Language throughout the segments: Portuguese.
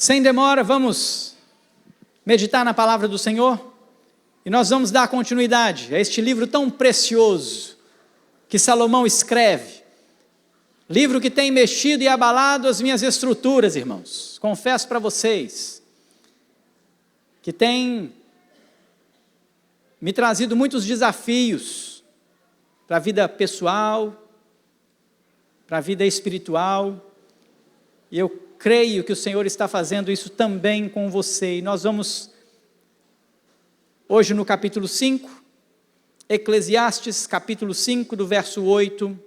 Sem demora, vamos meditar na palavra do Senhor e nós vamos dar continuidade a este livro tão precioso que Salomão escreve. Livro que tem mexido e abalado as minhas estruturas, irmãos. Confesso para vocês que tem me trazido muitos desafios para a vida pessoal, para a vida espiritual, e eu creio que o Senhor está fazendo isso também com você. E nós vamos, hoje no capítulo 5, Eclesiastes, capítulo 5, do verso 8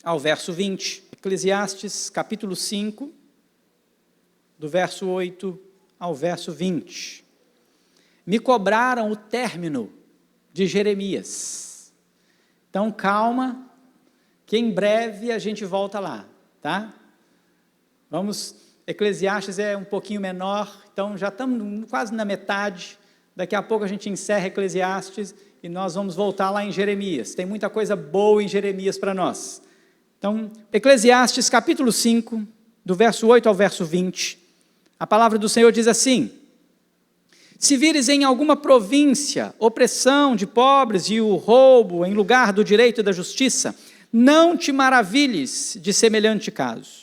ao verso 20. Eclesiastes, capítulo 5, do verso 8 ao verso 20. Me cobraram o término de Jeremias. Então, calma, que em breve a gente volta lá, tá? Vamos, Eclesiastes é um pouquinho menor, então já estamos quase na metade. Daqui a pouco a gente encerra Eclesiastes e nós vamos voltar lá em Jeremias. Tem muita coisa boa em Jeremias para nós. Então, Eclesiastes capítulo 5, do verso 8 ao verso 20, a palavra do Senhor diz assim: se vires em alguma província opressão de pobres e o roubo em lugar do direito e da justiça, não te maravilhes de semelhante caso,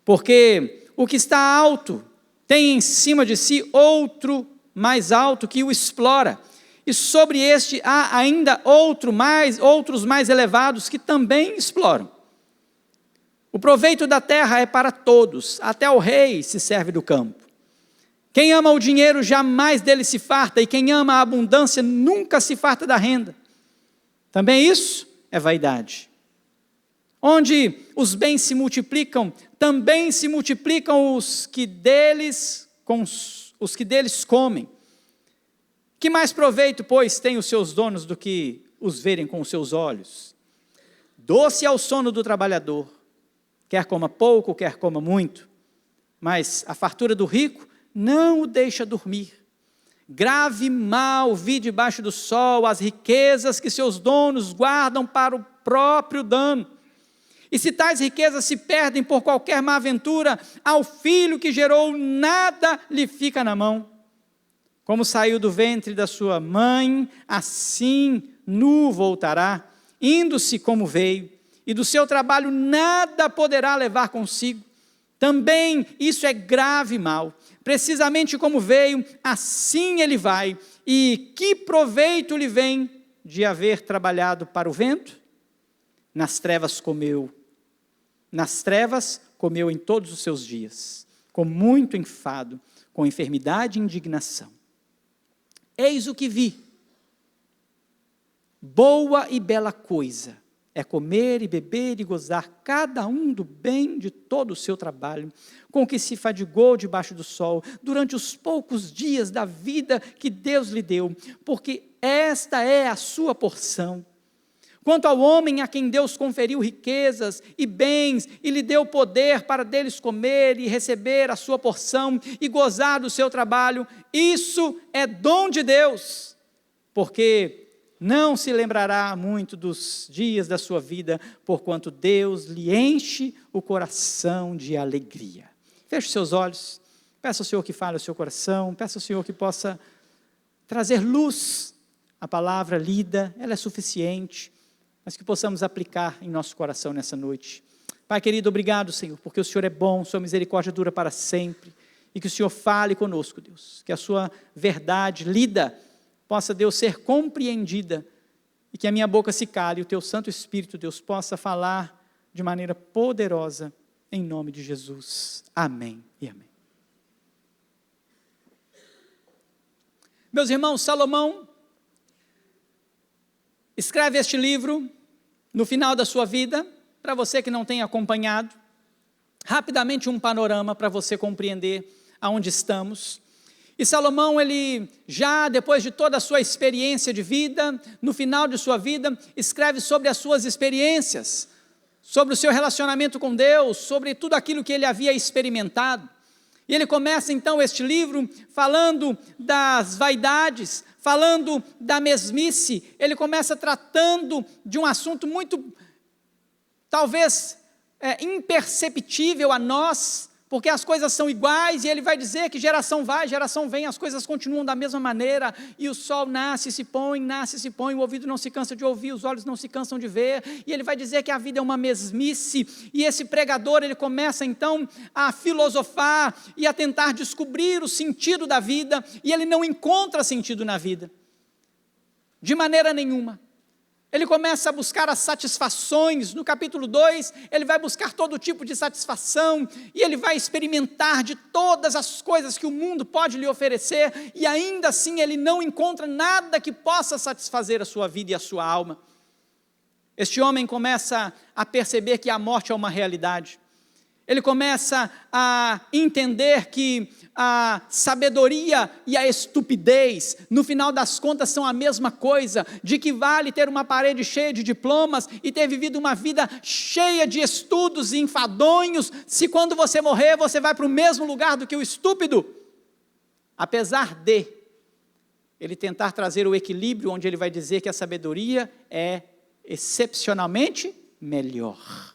porque o que está alto tem em cima de si outro mais alto que o explora, e sobre este há ainda outros mais elevados que também exploram. O proveito da terra é para todos, até o rei se serve do campo. Quem ama o dinheiro jamais dele se farta, e quem ama a abundância nunca se farta da renda. Também isso é vaidade. Onde os bens se multiplicam, também se multiplicam os que deles comem. Que mais proveito, pois, têm os seus donos do que os verem com os seus olhos? Doce é o sono do trabalhador, quer coma pouco, quer coma muito, mas a fartura do rico não o deixa dormir. Grave mal vi debaixo do sol as riquezas que seus donos guardam para o próprio dano. E se tais riquezas se perdem por qualquer má aventura, ao filho que gerou nada lhe fica na mão. Como saiu do ventre da sua mãe, assim nu voltará, indo-se como veio, e do seu trabalho nada poderá levar consigo. Também isso é grave mal. Precisamente como veio, assim ele vai. E que proveito lhe vem de haver trabalhado para o vento? Nas trevas comeu em todos os seus dias, com muito enfado, com enfermidade e indignação. Eis o que vi. Boa e bela coisa é comer e beber e gozar cada um do bem de todo o seu trabalho, com que se fadigou debaixo do sol, durante os poucos dias da vida que Deus lhe deu, porque esta é a sua porção. Quanto ao homem a quem Deus conferiu riquezas e bens, e lhe deu poder para deles comer e receber a sua porção, e gozar do seu trabalho, isso é dom de Deus, porque não se lembrará muito dos dias da sua vida, porquanto Deus lhe enche o coração de alegria. Feche os seus olhos, peça ao Senhor que fale ao seu coração, peça ao Senhor que possa trazer luz. A palavra lida, ela é suficiente, mas que possamos aplicar em nosso coração nessa noite. Pai querido, obrigado, Senhor, porque o Senhor é bom, sua misericórdia dura para sempre, e que o Senhor fale conosco, Deus, que a sua verdade lida possa, Deus, ser compreendida, e que a minha boca se cale, e o teu Santo Espírito, Deus, possa falar de maneira poderosa, em nome de Jesus. Amém e amém. Meus irmãos, Salomão escreve este livro no final da sua vida. Para você que não tem acompanhado, rapidamente um panorama para você compreender aonde estamos. E Salomão, ele já depois de toda a sua experiência de vida, no final de sua vida, escreve sobre as suas experiências, sobre o seu relacionamento com Deus, sobre tudo aquilo que ele havia experimentado. E ele começa então este livro falando das vaidades, falando da mesmice. Ele começa tratando de um assunto muito, talvez, imperceptível a nós, porque as coisas são iguais, e ele vai dizer que geração vai, geração vem, as coisas continuam da mesma maneira, e o sol nasce e se põe, o ouvido não se cansa de ouvir, os olhos não se cansam de ver, e ele vai dizer que a vida é uma mesmice, e esse pregador, ele começa então a filosofar, e a tentar descobrir o sentido da vida, e ele não encontra sentido na vida, de maneira nenhuma. Ele começa a buscar as satisfações. No capítulo 2, ele vai buscar todo tipo de satisfação, e ele vai experimentar de todas as coisas que o mundo pode lhe oferecer, e ainda assim ele não encontra nada que possa satisfazer a sua vida e a sua alma. Este homem começa a perceber que a morte é uma realidade. Ele começa a entender que a sabedoria e a estupidez, no final das contas, são a mesma coisa, de que vale ter uma parede cheia de diplomas e ter vivido uma vida cheia de estudos e enfadonhos, se quando você morrer, você vai para o mesmo lugar do que o estúpido. Apesar de ele tentar trazer o equilíbrio, onde ele vai dizer que a sabedoria é excepcionalmente melhor.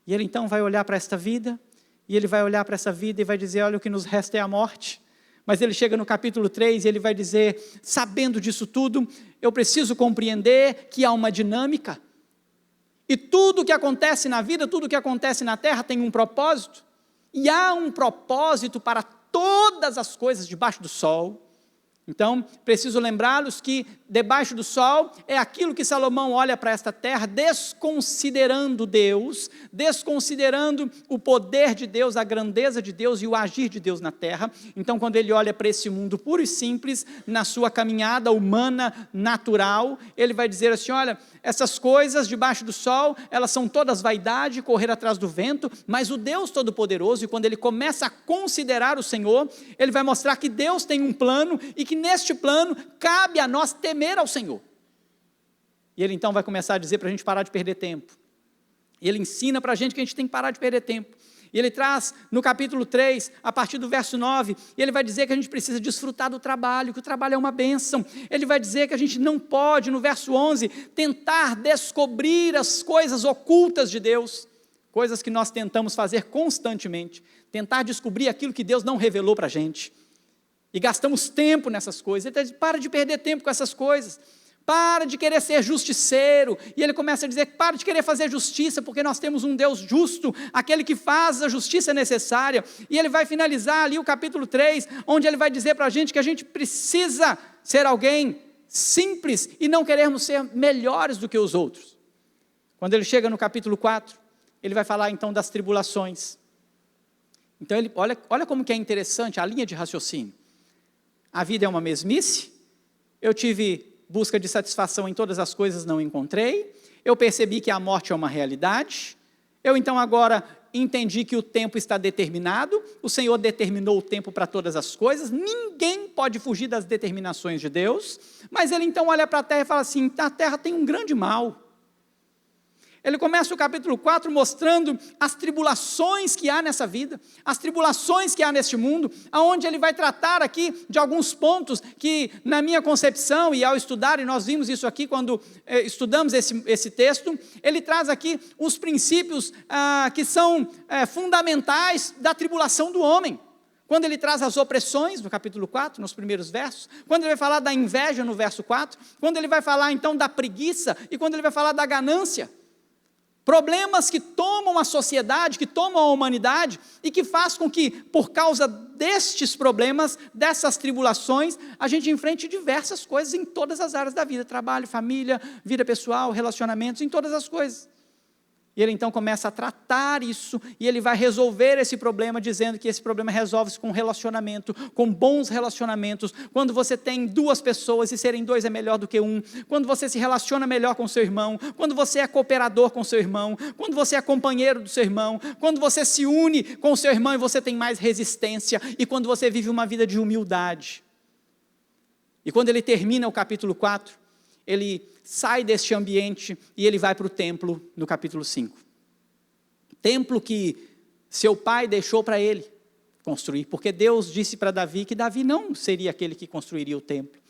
E ele então vai olhar para esta vida, e ele vai olhar para essa vida e vai dizer, olha, o que nos resta é a morte. Mas ele chega no capítulo 3 e ele vai dizer, sabendo disso tudo, eu preciso compreender que há uma dinâmica. E tudo que acontece na vida, tudo que acontece na terra tem um propósito. E há um propósito para todas as coisas debaixo do sol. Então, preciso lembrá-los que debaixo do sol é aquilo que Salomão olha para esta terra, desconsiderando Deus, desconsiderando o poder de Deus, a grandeza de Deus e o agir de Deus na terra. Então, quando ele olha para esse mundo puro e simples, na sua caminhada humana, natural, ele vai dizer assim, olha, essas coisas debaixo do sol, elas são todas vaidade, correr atrás do vento, mas o Deus Todo-Poderoso, e quando ele começa a considerar o Senhor, ele vai mostrar que Deus tem um plano, e que neste plano cabe a nós temer ao Senhor. E ele então vai começar a dizer para a gente parar de perder tempo. E ele ensina para a gente que a gente tem que parar de perder tempo. E ele traz no capítulo 3, a partir do verso 9, e ele vai dizer que a gente precisa desfrutar do trabalho, que o trabalho é uma bênção. Ele vai dizer que a gente não pode, no verso 11, tentar descobrir as coisas ocultas de Deus, coisas que nós tentamos fazer constantemente, tentar descobrir aquilo que Deus não revelou para a gente. E gastamos tempo nessas coisas. Ele diz, para de perder tempo com essas coisas. Para de querer ser justiceiro. E ele começa a dizer, para de querer fazer justiça, porque nós temos um Deus justo, aquele que faz a justiça necessária. E ele vai finalizar ali o capítulo 3, onde ele vai dizer para a gente que a gente precisa ser alguém simples e não queremos ser melhores do que os outros. Quando ele chega no capítulo 4, ele vai falar então das tribulações. Então, olha como que é interessante a linha de raciocínio. A vida é uma mesmice, eu tive busca de satisfação em todas as coisas, não encontrei, eu percebi que a morte é uma realidade, eu então agora entendi que o tempo está determinado, o Senhor determinou o tempo para todas as coisas, ninguém pode fugir das determinações de Deus, mas ele então olha para a terra e fala assim, a terra tem um grande mal. Ele começa o capítulo 4 mostrando as tribulações que há nessa vida, as tribulações que há neste mundo, aonde ele vai tratar aqui de alguns pontos que, na minha concepção, e ao estudar, e nós vimos isso aqui quando estudamos esse texto, ele traz aqui os princípios que são fundamentais da tribulação do homem. Quando ele traz as opressões, no capítulo 4, nos primeiros versos, quando ele vai falar da inveja, no verso 4, quando ele vai falar então da preguiça, e quando ele vai falar da ganância. Problemas que tomam a sociedade, que tomam a humanidade, e que faz com que, por causa destes problemas, dessas tribulações, a gente enfrente diversas coisas em todas as áreas da vida, trabalho, família, vida pessoal, relacionamentos, em todas as coisas. E ele então começa a tratar isso, e ele vai resolver esse problema, dizendo que esse problema resolve-se com relacionamento, com bons relacionamentos. Quando você tem duas pessoas, e serem dois é melhor do que um. Quando você se relaciona melhor com seu irmão, quando você é cooperador com seu irmão, quando você é companheiro do seu irmão, quando você se une com o seu irmão e você tem mais resistência, e quando você vive uma vida de humildade. E quando ele termina o capítulo 4, ele sai deste ambiente e ele vai para o templo no capítulo 5. Templo que seu pai deixou para ele construir, porque Deus disse para Davi que Davi não seria aquele que construiria o templo.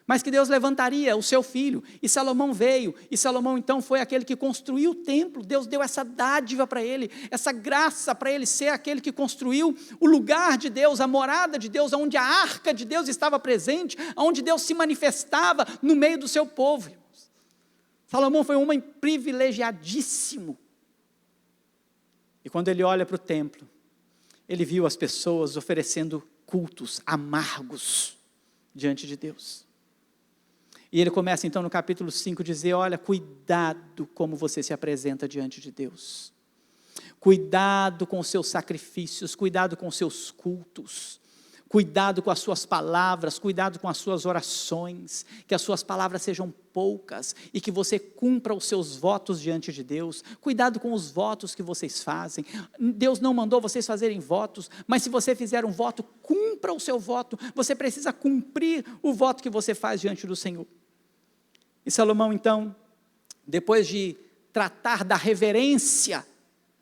mas que Deus levantaria o seu filho, e Salomão veio, e Salomão então foi aquele que construiu o templo. Deus deu essa dádiva para ele, essa graça para ele ser aquele que construiu o lugar de Deus, a morada de Deus, onde a arca de Deus estava presente, onde Deus se manifestava no meio do seu povo. Salomão foi um homem privilegiadíssimo, e quando ele olha para o templo, ele viu as pessoas oferecendo cultos amargos diante de Deus. E ele começa então no capítulo 5 a dizer, olha, cuidado como você se apresenta diante de Deus. Cuidado com os seus sacrifícios, cuidado com os seus cultos. Cuidado com as suas palavras, cuidado com as suas orações, que as suas palavras sejam poucas e que você cumpra os seus votos diante de Deus. Cuidado com os votos que vocês fazem. Deus não mandou vocês fazerem votos, mas se você fizer um voto, cumpra o seu voto. Você precisa cumprir o voto que você faz diante do Senhor. E Salomão então, depois de tratar da reverência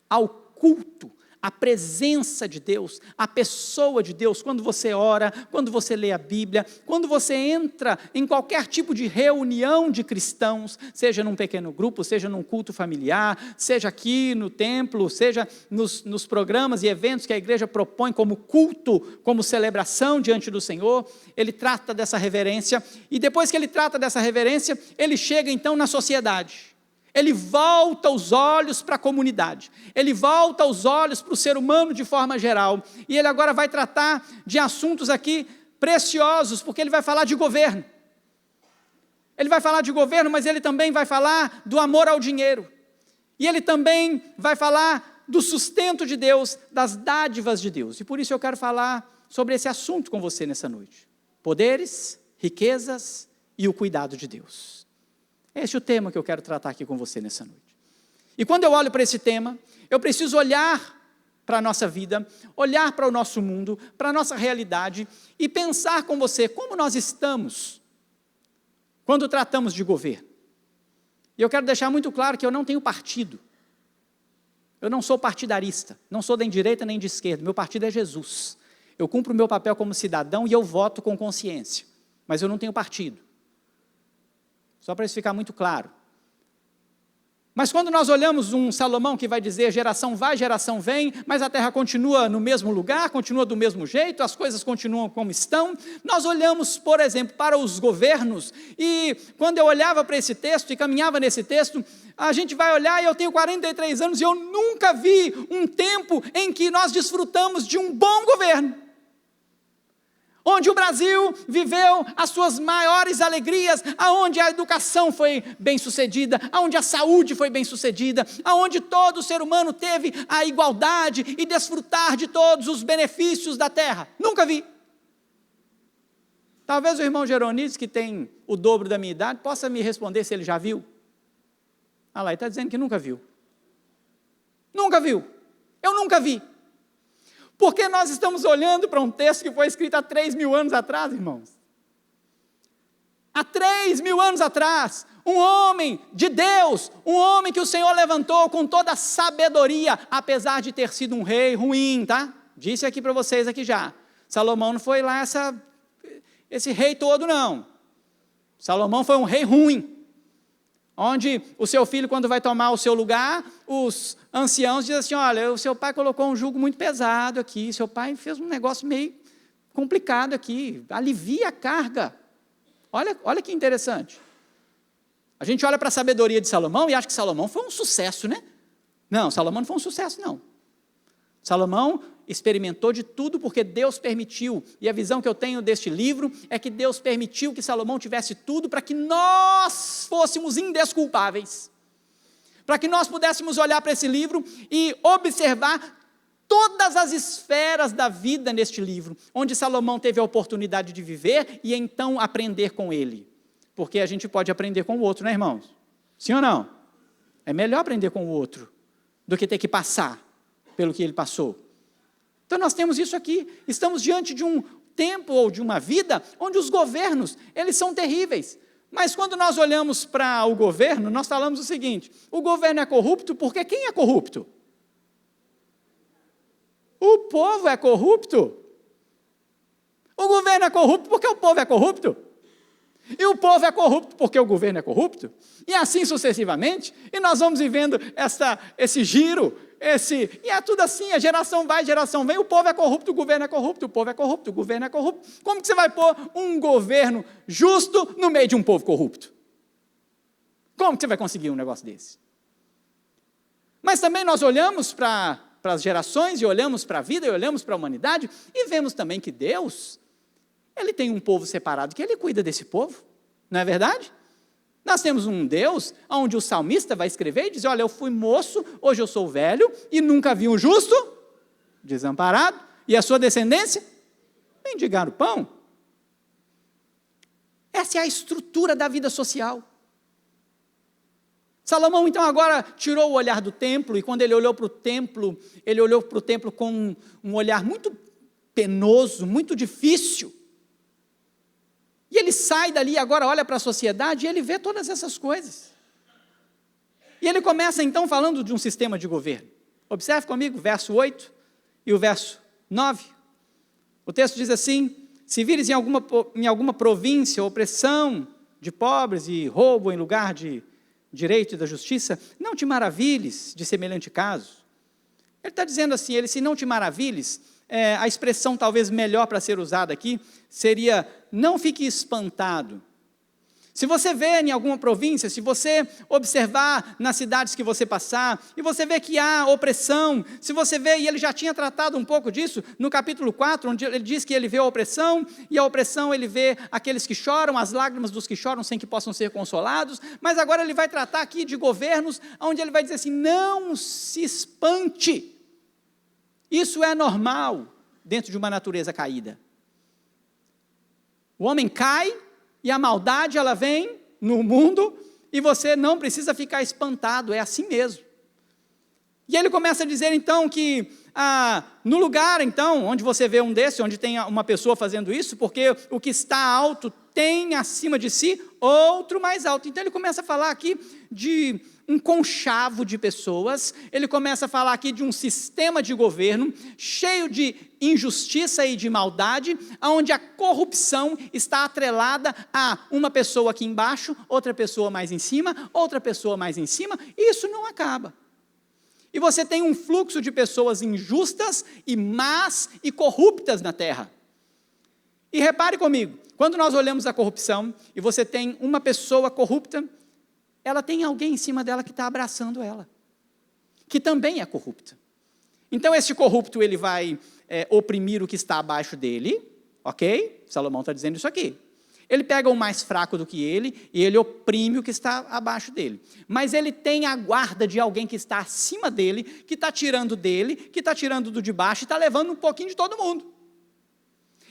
ao culto, a presença de Deus, a pessoa de Deus, quando você ora, quando você lê a Bíblia, quando você entra em qualquer tipo de reunião de cristãos, seja num pequeno grupo, seja num culto familiar, seja aqui no templo, seja nos programas e eventos que a igreja propõe como culto, como celebração diante do Senhor, ele trata dessa reverência, e depois que ele trata dessa reverência, ele chega então na sociedade. Ele volta os olhos para a comunidade, ele volta os olhos para o ser humano de forma geral, e ele agora vai tratar de assuntos aqui preciosos, porque ele vai falar de governo. Ele vai falar de governo, mas ele também vai falar do amor ao dinheiro, e ele também vai falar do sustento de Deus, das dádivas de Deus, e por isso eu quero falar sobre esse assunto com você nessa noite: poderes, riquezas e o cuidado de Deus. Esse é o tema que eu quero tratar aqui com você nessa noite. E quando eu olho para esse tema, eu preciso olhar para a nossa vida, olhar para o nosso mundo, para a nossa realidade e pensar com você como nós estamos quando tratamos de governo. E eu quero deixar muito claro que eu não tenho partido. Eu não sou partidarista, não sou nem de direita nem de esquerda, meu partido é Jesus. Eu cumpro o meu papel como cidadão e eu voto com consciência, mas eu não tenho partido. Só para isso ficar muito claro. Mas quando nós olhamos um Salomão que vai dizer geração vai, geração vem, mas a terra continua no mesmo lugar, continua do mesmo jeito, as coisas continuam como estão, nós olhamos, por exemplo, para os governos, e quando eu olhava para esse texto e caminhava nesse texto, a gente vai olhar, e eu tenho 43 anos e eu nunca vi um tempo em que nós desfrutamos de um bom governo, onde o Brasil viveu as suas maiores alegrias, aonde a educação foi bem sucedida, aonde a saúde foi bem sucedida, aonde todo ser humano teve a igualdade e desfrutar de todos os benefícios da terra. Nunca vi. Talvez o irmão Geronides, que tem o dobro da minha idade, possa me responder se ele já viu. Ah lá, ele está dizendo que nunca viu. Nunca viu. Eu nunca vi. Porque nós estamos olhando para um texto que foi escrito há 3.000 anos atrás, irmãos. Há 3.000 anos atrás, um homem de Deus, um homem que o Senhor levantou com toda a sabedoria, apesar de ter sido um rei ruim, tá? Disse aqui para vocês aqui já. Salomão não foi lá esse rei todo, não. Salomão foi um rei ruim, onde o seu filho, quando vai tomar o seu lugar, os anciãos dizem assim, olha, o seu pai colocou um jugo muito pesado aqui, seu pai fez um negócio meio complicado aqui, alivia a carga. Olha que interessante. A gente olha para a sabedoria de Salomão e acha que Salomão foi um sucesso, né? Não, Salomão não foi um sucesso, não. Salomão experimentou de tudo porque Deus permitiu, e a visão que eu tenho deste livro é que Deus permitiu que Salomão tivesse tudo para que nós fôssemos indesculpáveis, para que nós pudéssemos olhar para esse livro e observar todas as esferas da vida neste livro, onde Salomão teve a oportunidade de viver e então aprender com ele, porque a gente pode aprender com o outro, né, irmãos? Sim ou não? É melhor aprender com o outro do que ter que passar pelo que ele passou. Então nós temos isso aqui, estamos diante de um tempo ou de uma vida onde os governos, eles são terríveis, mas quando nós olhamos para o governo, nós falamos o seguinte, o governo é corrupto porque quem é corrupto? O povo é corrupto. O governo é corrupto porque o povo é corrupto. E o povo é corrupto porque o governo é corrupto. E assim sucessivamente. E nós vamos vivendo esse giro, e é tudo assim, a geração vai, geração vem, o povo é corrupto, o governo é corrupto, o povo é corrupto, o governo é corrupto. Como que você vai pôr um governo justo no meio de um povo corrupto? Como que você vai conseguir um negócio desse? Mas também nós olhamos para as gerações, e olhamos para a vida, e olhamos para a humanidade, e vemos também que Deus, Ele tem um povo separado, que Ele cuida desse povo, não é verdade? Nós temos um Deus, onde o salmista vai escrever e dizer, olha, eu fui moço, hoje eu sou velho, e nunca vi um justo desamparado, e a sua descendência mendigar o pão. Essa é a estrutura da vida social. Salomão, então, agora tirou o olhar do templo, e quando ele olhou para o templo com um olhar muito penoso, muito difícil. E ele sai dali, agora olha para a sociedade, e ele vê todas essas coisas. E ele começa, então, falando de um sistema de governo. Observe comigo, verso 8 e o verso 9. O texto diz assim, se vires em alguma província opressão de pobres e roubo em lugar de direito e da justiça, não te maravilhes de semelhante caso. Ele está dizendo assim, se não te maravilhes, a expressão talvez melhor para ser usada aqui, seria, não fique espantado. Se você vê em alguma província, se você observar nas cidades que você passar, e você vê que há opressão, se você vê, e ele já tinha tratado um pouco disso, no capítulo 4, onde ele diz que ele vê a opressão, e a opressão ele vê aqueles que choram, as lágrimas dos que choram sem que possam ser consolados, mas agora ele vai tratar aqui de governos, onde ele vai dizer assim, não se espante, isso é normal, dentro de uma natureza caída. O homem cai, e a maldade, ela vem no mundo, e você não precisa ficar espantado, é assim mesmo. E ele começa a dizer, então, que no lugar, então, onde você vê um desse, onde tem uma pessoa fazendo isso, porque o que está alto tem acima de si outro mais alto. Então ele começa a falar aqui de um conchavo de pessoas, ele começa a falar aqui de um sistema de governo cheio de injustiça e de maldade, onde a corrupção está atrelada a uma pessoa aqui embaixo, outra pessoa mais em cima, outra pessoa mais em cima, e isso não acaba. E você tem um fluxo de pessoas injustas e más e corruptas na terra. E repare comigo, quando nós olhamos a corrupção, e você tem uma pessoa corrupta, ela tem alguém em cima dela que está abraçando ela, que também é corrupta. Então, esse corrupto, ele vai oprimir o que está abaixo dele, ok? Salomão está dizendo isso aqui. Ele pega o mais fraco do que ele, e ele oprime o que está abaixo dele. Mas ele tem a guarda de alguém que está acima dele, que está tirando dele, que está tirando do de baixo, e está levando um pouquinho de todo mundo.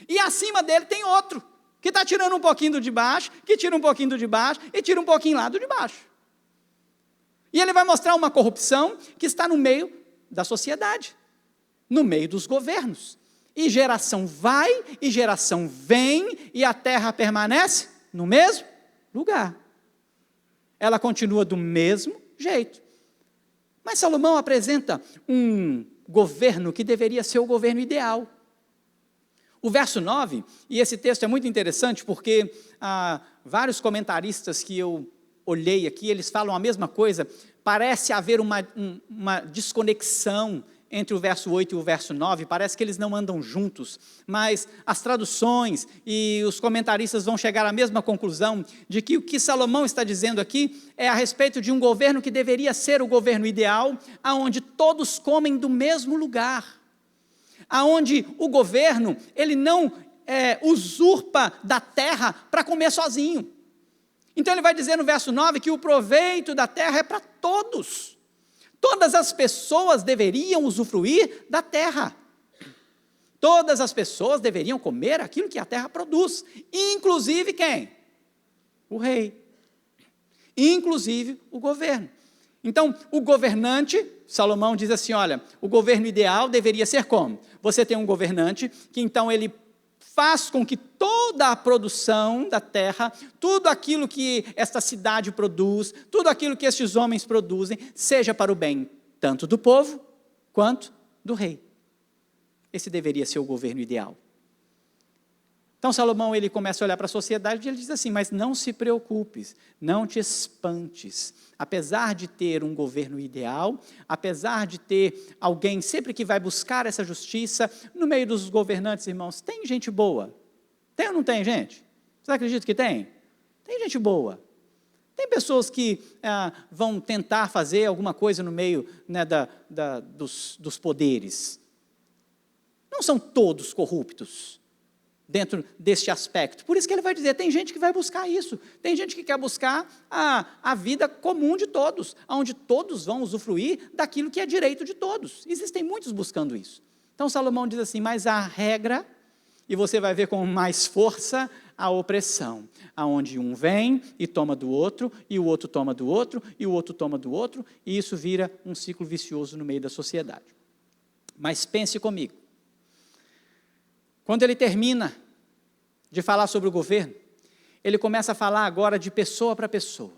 E acima dele tem outro, que está tirando um pouquinho do de baixo, que tira um pouquinho do de baixo, e tira um pouquinho lá do de baixo. E ele vai mostrar uma corrupção que está no meio da sociedade, no meio dos governos. E geração vai, e geração vem, e a terra permanece no mesmo lugar. Ela continua do mesmo jeito. Mas Salomão apresenta um governo que deveria ser o governo ideal. O verso 9, e esse texto é muito interessante porque vários comentaristas que eu olhei aqui, eles falam a mesma coisa, parece haver uma desconexão entre o verso 8 e o verso 9, parece que eles não andam juntos, mas as traduções e os comentaristas vão chegar à mesma conclusão, de que o que Salomão está dizendo aqui é a respeito de um governo que deveria ser o governo ideal, aonde todos comem do mesmo lugar, aonde o governo, ele não usurpa da terra para comer sozinho. Então ele vai dizer no verso 9 que o proveito da terra é para todos. Todas as pessoas deveriam usufruir da terra. Todas as pessoas deveriam comer aquilo que a terra produz. Inclusive quem? O rei. Inclusive o governo. Então, o governante, Salomão diz assim, olha, o governo ideal deveria ser como? Você tem um governante que então ele faz com que toda a produção da terra, tudo aquilo que esta cidade produz, tudo aquilo que estes homens produzem, seja para o bem, tanto do povo, quanto do rei. Esse deveria ser o governo ideal. Então Salomão, ele começa a olhar para a sociedade e ele diz assim, mas não se preocupes, não te espantes, apesar de ter um governo ideal, apesar de ter alguém sempre que vai buscar essa justiça, no meio dos governantes, irmãos, tem gente boa? Tem ou não tem gente? Você acredita que tem? Tem gente boa. Tem pessoas que vão tentar fazer alguma coisa no meio, né, dos poderes. Não são todos corruptos dentro deste aspecto. Por isso que ele vai dizer, tem gente que vai buscar isso. Tem gente que quer buscar a vida comum de todos, onde todos vão usufruir daquilo que é direito de todos. Existem muitos buscando isso. Então Salomão diz assim, mas a regra, e você vai ver com mais força, a opressão, aonde um vem e toma do outro, e o outro toma do outro, e o outro toma do outro, e isso vira um ciclo vicioso no meio da sociedade. Mas pense comigo, quando ele termina de falar sobre o governo, ele começa a falar agora de pessoa para pessoa.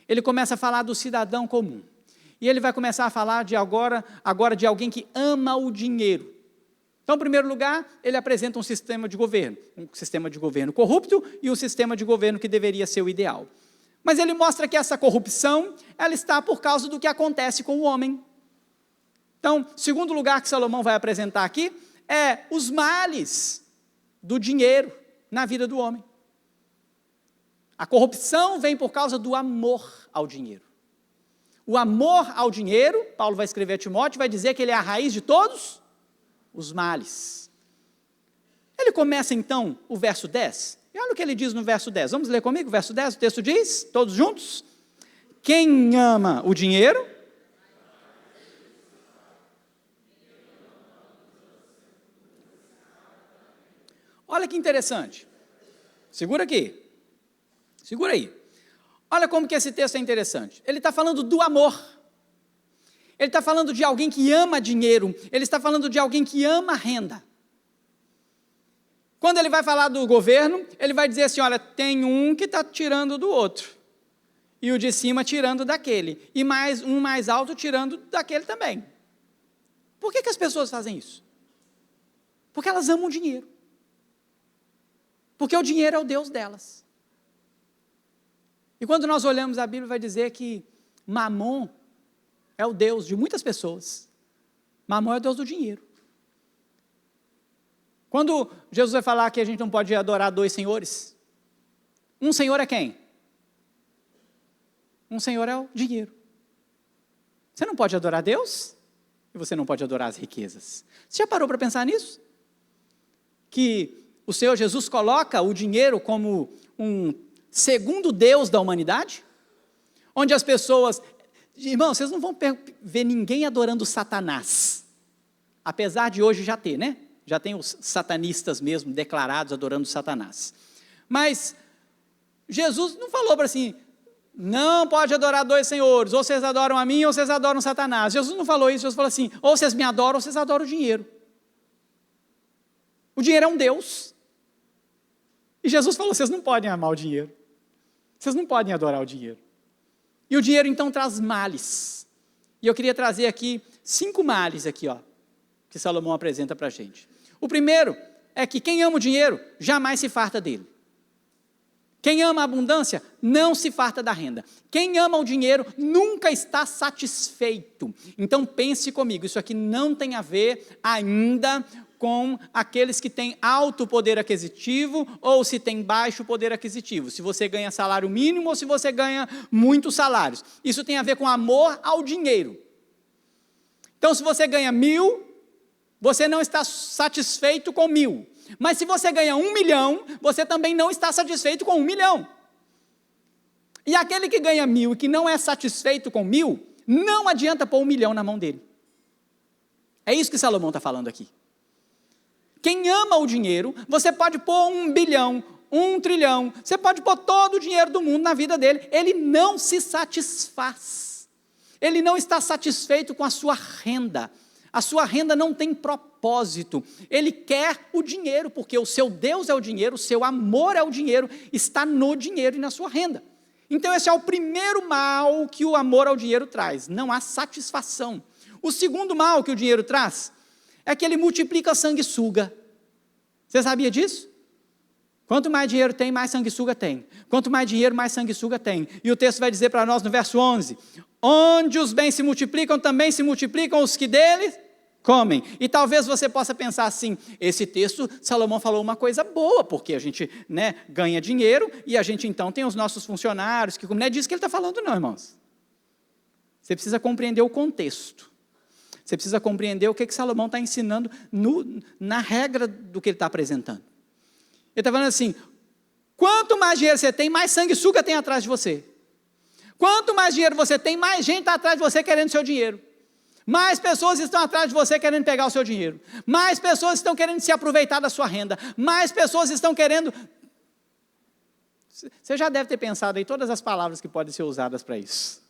Ele começa a falar do cidadão comum, e ele vai começar a falar de agora de alguém que ama o dinheiro. Então, em primeiro lugar, ele apresenta um sistema de governo corrupto e um sistema de governo que deveria ser o ideal. Mas ele mostra que essa corrupção, ela está por causa do que acontece com o homem. Então, segundo lugar que Salomão vai apresentar aqui, é os males do dinheiro na vida do homem. A corrupção vem por causa do amor ao dinheiro. O amor ao dinheiro, Paulo vai escrever a Timóteo, vai dizer que ele é a raiz de todos os males. Ele começa então o verso 10, e olha o que ele diz no verso 10, vamos ler comigo o verso 10, o texto diz, todos juntos, quem ama o dinheiro, olha que interessante, segura aqui, segura aí, olha como que esse texto é interessante, ele está falando do amor, ele está falando de alguém que ama dinheiro, ele está falando de alguém que ama renda. Quando ele vai falar do governo, ele vai dizer assim, olha, tem um que está tirando do outro, e o de cima tirando daquele, e um mais alto tirando daquele também. Por que as pessoas fazem isso? Porque elas amam o dinheiro. Porque o dinheiro é o Deus delas. E quando nós olhamos a Bíblia, vai dizer que Mamon é o Deus de muitas pessoas. Mamon é o Deus do dinheiro. Quando Jesus vai falar que a gente não pode adorar dois senhores, um senhor é quem? Um senhor é o dinheiro. Você não pode adorar Deus e você não pode adorar as riquezas. Você já parou para pensar nisso? Que o Senhor Jesus coloca o dinheiro como um segundo Deus da humanidade? Onde as pessoas... Irmãos, vocês não vão ver ninguém adorando Satanás, apesar de hoje já ter, né? Já tem os satanistas mesmo declarados adorando Satanás. Mas Jesus não falou para assim, não pode adorar dois senhores, ou vocês adoram a mim ou vocês adoram Satanás. Jesus não falou isso, Jesus falou assim, ou vocês me adoram ou vocês adoram o dinheiro. O dinheiro é um Deus. E Jesus falou, vocês não podem amar o dinheiro, vocês não podem adorar o dinheiro. E o dinheiro então traz males. E eu queria trazer aqui 5 males aqui, ó, que Salomão apresenta para a gente. O primeiro é que quem ama o dinheiro jamais se farta dele. Quem ama a abundância não se farta da renda. Quem ama o dinheiro nunca está satisfeito. Então pense comigo, isso aqui não tem a ver ainda com aqueles que têm alto poder aquisitivo ou se tem baixo poder aquisitivo. Se você ganha salário mínimo ou se você ganha muitos salários. Isso tem a ver com amor ao dinheiro. Então se você ganha 1.000, você não está satisfeito com 1.000. Mas se você ganha 1 milhão, você também não está satisfeito com 1 milhão. E aquele que ganha 1.000 e que não é satisfeito com 1.000, não adianta pôr 1 milhão na mão dele. É isso que Salomão está falando aqui. Quem ama o dinheiro, você pode pôr 1 bilhão, 1 trilhão, você pode pôr todo o dinheiro do mundo na vida dele, ele não se satisfaz. Ele não está satisfeito com a sua renda. A sua renda não tem propósito. Ele quer o dinheiro, porque o seu Deus é o dinheiro, o seu amor é o dinheiro, está no dinheiro e na sua renda. Então esse é o primeiro mal que o amor ao dinheiro traz, não há satisfação. O segundo mal que o dinheiro traz é que ele multiplica a sanguessuga. Você sabia disso? Quanto mais dinheiro tem, mais sanguessuga tem. Quanto mais dinheiro, mais sanguessuga tem. E o texto vai dizer para nós no verso 11, onde os bens se multiplicam, também se multiplicam os que deles comem. E talvez você possa pensar assim, esse texto, Salomão falou uma coisa boa, porque a gente, ganha dinheiro, e a gente então tem os nossos funcionários, que não é disso que ele está falando não, irmãos. Você precisa compreender o contexto. Você precisa compreender o que Salomão está ensinando na regra do que ele está apresentando. Ele está falando assim, quanto mais dinheiro você tem, mais sanguessuga tem atrás de você. Quanto mais dinheiro você tem, mais gente está atrás de você querendo seu dinheiro. Mais pessoas estão atrás de você querendo pegar o seu dinheiro. Mais pessoas estão querendo se aproveitar da sua renda. Mais pessoas estão querendo... Você já deve ter pensado em todas as palavras que podem ser usadas para isso.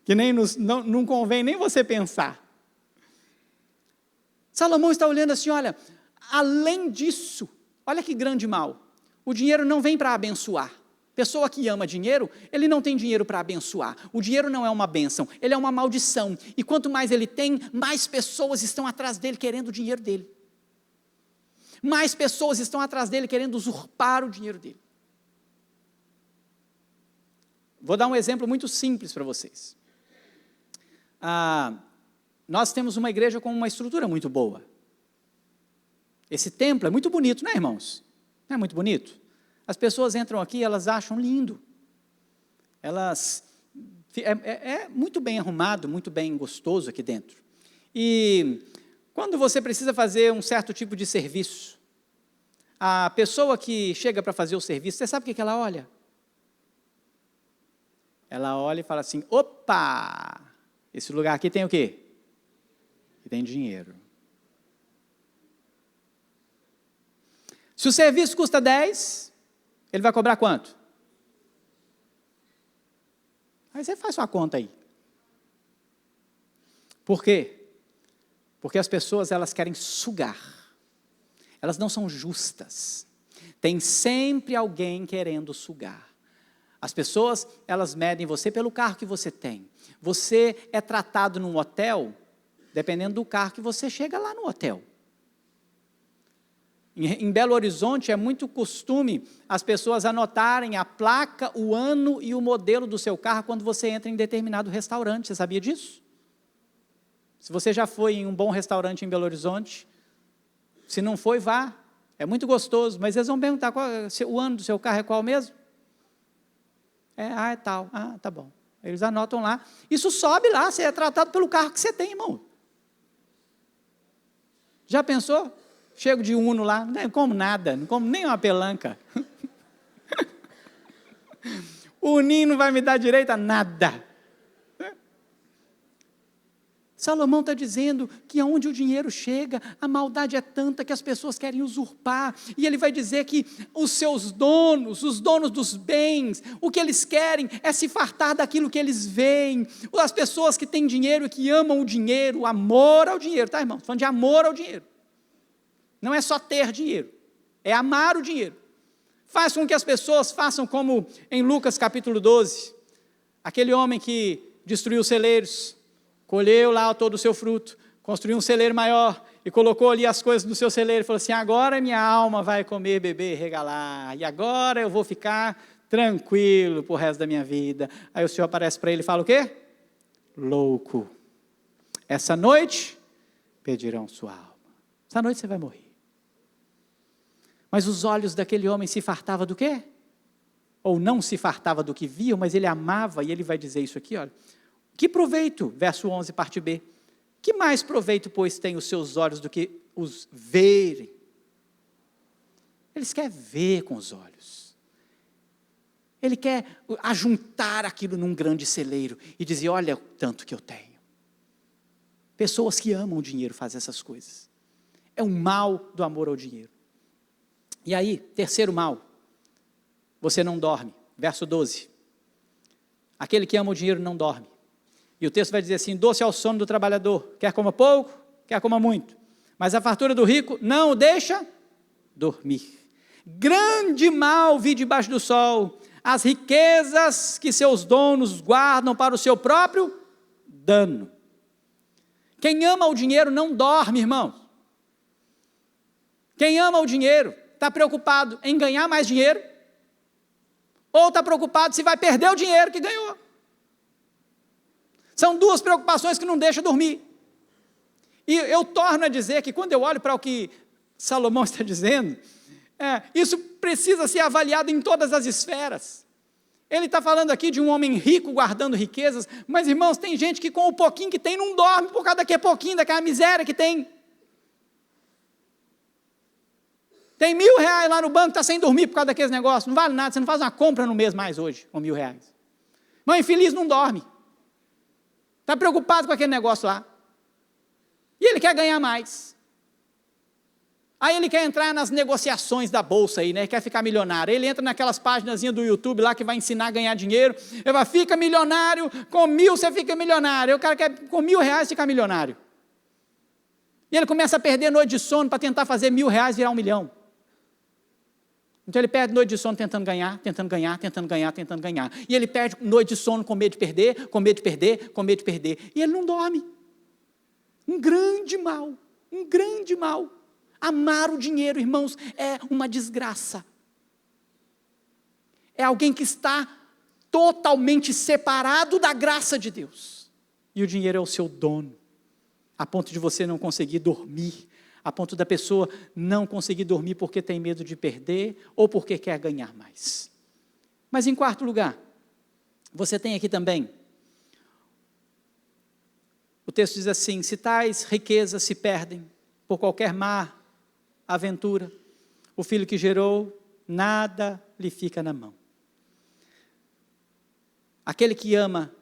Que nem não convém nem você pensar. Salomão está olhando assim, olha, além disso, olha que grande mal. O dinheiro não vem para abençoar. Pessoa que ama dinheiro, ele não tem dinheiro para abençoar. O dinheiro não é uma bênção, ele é uma maldição. E quanto mais ele tem, mais pessoas estão atrás dele querendo o dinheiro dele. Mais pessoas estão atrás dele querendo usurpar o dinheiro dele. Vou dar um exemplo muito simples para vocês. Nós temos uma igreja com uma estrutura muito boa. Esse templo é muito bonito, não é, irmãos? Não é muito bonito? As pessoas entram aqui, elas acham lindo. É muito bem arrumado, muito bem gostoso aqui dentro. E quando você precisa fazer um certo tipo de serviço, a pessoa que chega para fazer o serviço, você sabe o que ela olha? Ela olha e fala assim, opa, esse lugar aqui tem o quê? Tem dinheiro. Se o serviço custa 10, ele vai cobrar quanto? Aí você faz sua conta aí. Por quê? Porque as pessoas, elas querem sugar. Elas não são justas. Tem sempre alguém querendo sugar. As pessoas, elas medem você pelo carro que você tem. Você é tratado num hotel, dependendo do carro que você chega lá no hotel. Em Belo Horizonte é muito costume as pessoas anotarem a placa, o ano e o modelo do seu carro quando você entra em determinado restaurante. Você sabia disso? Se você já foi em um bom restaurante em Belo Horizonte, se não foi, vá. É muito gostoso, mas eles vão perguntar, o ano do seu carro é qual mesmo? É tal. Tá bom. Eles anotam lá. Isso sobe lá, você é tratado pelo carro que você tem, irmão. Já pensou? Chego de Uno lá, não como nada, não como nem uma pelanca. O Uninho não vai me dar direito a nada. Salomão está dizendo que aonde o dinheiro chega, a maldade é tanta que as pessoas querem usurpar. E ele vai dizer que os seus donos, os donos dos bens, o que eles querem é se fartar daquilo que eles veem. As pessoas que têm dinheiro e que amam o dinheiro, o amor ao dinheiro, tá, irmão? Estou falando de amor ao dinheiro. Não é só ter dinheiro, é amar o dinheiro. Faz com que as pessoas façam como em Lucas capítulo 12, aquele homem que destruiu os celeiros, colheu lá todo o seu fruto, construiu um celeiro maior e colocou ali as coisas do seu celeiro e falou assim, agora minha alma vai comer, beber, regalar, e agora eu vou ficar tranquilo pro resto da minha vida. Aí o Senhor aparece para ele e fala o quê? Louco, essa noite pedirão sua alma. Essa noite você vai morrer. Mas os olhos daquele homem se fartava do quê? Ou não se fartava do que viam, mas ele amava, e ele vai dizer isso aqui, olha. Que proveito, verso 11, parte B. Que mais proveito, pois, tem os seus olhos do que os verem? Eles querem ver com os olhos. Ele quer ajuntar aquilo num grande celeiro e dizer, olha o tanto que eu tenho. Pessoas que amam o dinheiro fazem essas coisas. É um mal do amor ao dinheiro. E aí, terceiro mal, você não dorme. Verso 12. Aquele que ama o dinheiro não dorme. E o texto vai dizer assim, doce é o sono do trabalhador, quer coma pouco, quer coma muito. Mas a fartura do rico não o deixa dormir. Grande mal vi debaixo do sol, as riquezas que seus donos guardam para o seu próprio dano. Quem ama o dinheiro não dorme, irmão. Quem ama o dinheiro está preocupado em ganhar mais dinheiro, ou está preocupado se vai perder o dinheiro que ganhou. São duas preocupações que não deixam dormir. E eu torno a dizer que quando eu olho para o que Salomão está dizendo, isso precisa ser avaliado em todas as esferas. Ele está falando aqui de um homem rico guardando riquezas, mas irmãos, tem gente que com o pouquinho que tem não dorme por causa daquele pouquinho, daquela miséria que tem. Tem R$1.000 lá no banco, está sem dormir por causa daqueles negócios, não vale nada, você não faz uma compra no mês mais hoje, com R$1.000. Mãe infeliz não dorme, está preocupado com aquele negócio lá, e ele quer ganhar mais. Aí ele quer entrar nas negociações da bolsa aí, né? Quer ficar milionário. Ele entra naquelas páginazinhas do YouTube lá que vai ensinar a ganhar dinheiro. Ele vai, fica milionário, com 1.000 você fica milionário. O cara quer com R$1.000 ficar milionário. E ele começa a perder noite de sono para tentar fazer R$1.000 virar 1 milhão. Então ele perde noite de sono tentando ganhar, tentando ganhar, tentando ganhar, tentando ganhar. E ele perde noite de sono com medo de perder, com medo de perder, com medo de perder. E ele não dorme. Um grande mal, um grande mal. Amar o dinheiro, irmãos, é uma desgraça. É alguém que está totalmente separado da graça de Deus. E o dinheiro é o seu dono, a ponto de você não conseguir dormir, a ponto da pessoa não conseguir dormir porque tem medo de perder ou porque quer ganhar mais. Mas em quarto lugar, você tem aqui também, o texto diz assim: se tais riquezas se perdem por qualquer má aventura, o filho que gerou, nada lhe fica na mão. Aquele que ama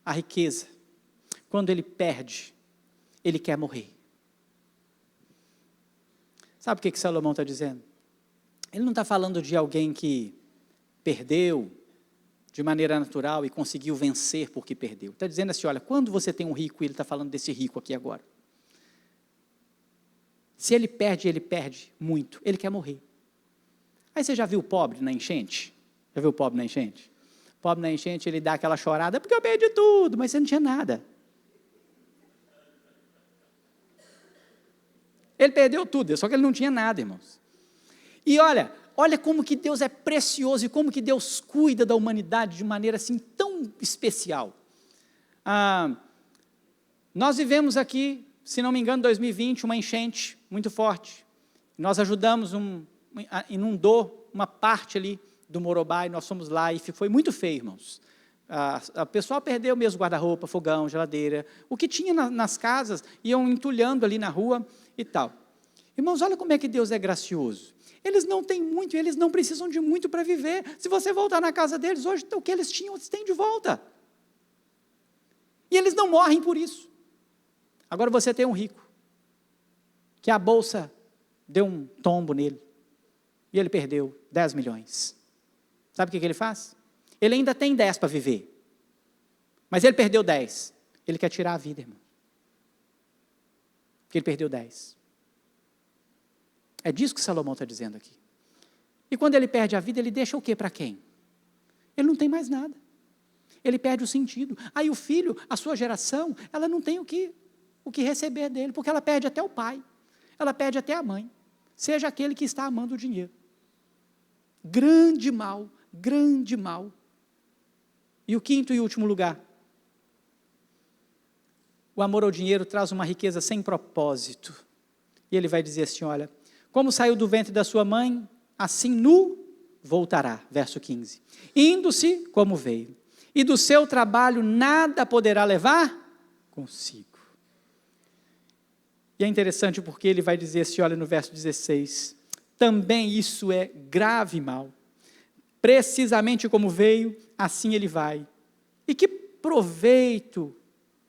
a riqueza, quando ele perde, ele quer morrer. Sabe o que Salomão está dizendo? Ele não está falando de alguém que perdeu de maneira natural e conseguiu vencer porque perdeu. Está dizendo assim, olha, quando você tem um rico, ele está falando desse rico aqui agora. Se ele perde muito, ele quer morrer. Aí você já viu o pobre na enchente? Já viu o pobre na enchente? O pobre na enchente, ele dá aquela chorada, porque eu perdi tudo, mas você não tinha nada. Ele perdeu tudo, só que ele não tinha nada, irmãos. E olha como que Deus é precioso e como que Deus cuida da humanidade de maneira assim tão especial. Nós vivemos aqui, se não me engano, em 2020, uma enchente muito forte. Nós ajudamos, inundou uma parte ali do Morobá, e nós fomos lá, e foi muito feio, irmãos. O pessoal perdeu mesmo guarda-roupa, fogão, geladeira, o que tinha nas casas, iam entulhando ali na rua e tal. Irmãos, olha como é que Deus é gracioso. Eles não têm muito, eles não precisam de muito para viver. Se você voltar na casa deles, hoje o que eles tinham, eles têm de volta. E eles não morrem por isso. Agora você tem um rico, que a bolsa deu um tombo nele, e ele perdeu 10 milhões. Sabe o que ele faz? Ele ainda tem 10 para viver, mas ele perdeu 10. Ele quer tirar a vida, irmão. Porque ele perdeu 10. É disso que Salomão está dizendo aqui. E quando ele perde a vida, ele deixa o quê para quem? Ele não tem mais nada. Ele perde o sentido. Aí o filho, a sua geração, ela não tem o que receber dele, porque ela perde até o pai, ela perde até a mãe, seja aquele que está amando o dinheiro. Grande mal, grande mal. E o quinto e último lugar, o amor ao dinheiro traz uma riqueza sem propósito. E ele vai dizer assim, olha, como saiu do ventre da sua mãe, assim nu voltará, verso 15. Indo-se como veio, e do seu trabalho nada poderá levar consigo. E é interessante porque ele vai dizer assim, olha no verso 16, também isso é grave mal, precisamente como veio, assim ele vai. E que proveito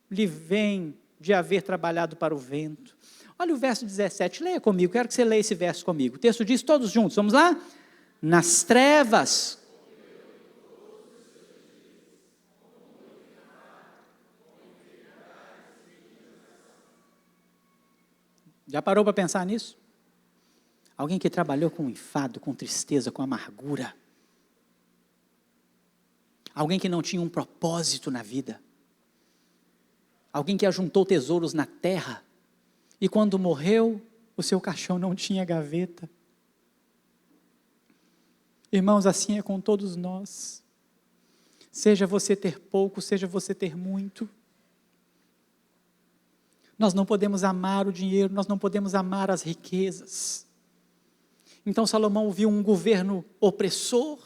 lhe vem de haver trabalhado para o vento? Olha o verso 17, leia comigo, quero que você leia esse verso comigo. O texto diz todos juntos, vamos lá? Nas trevas. Já parou para pensar nisso? Alguém que trabalhou com enfado, com tristeza, com amargura. Alguém que não tinha um propósito na vida. Alguém que ajuntou tesouros na terra. E quando morreu, o seu caixão não tinha gaveta. Irmãos, assim é com todos nós. Seja você ter pouco, seja você ter muito. Nós não podemos amar o dinheiro, nós não podemos amar as riquezas. Então Salomão viu um governo opressor,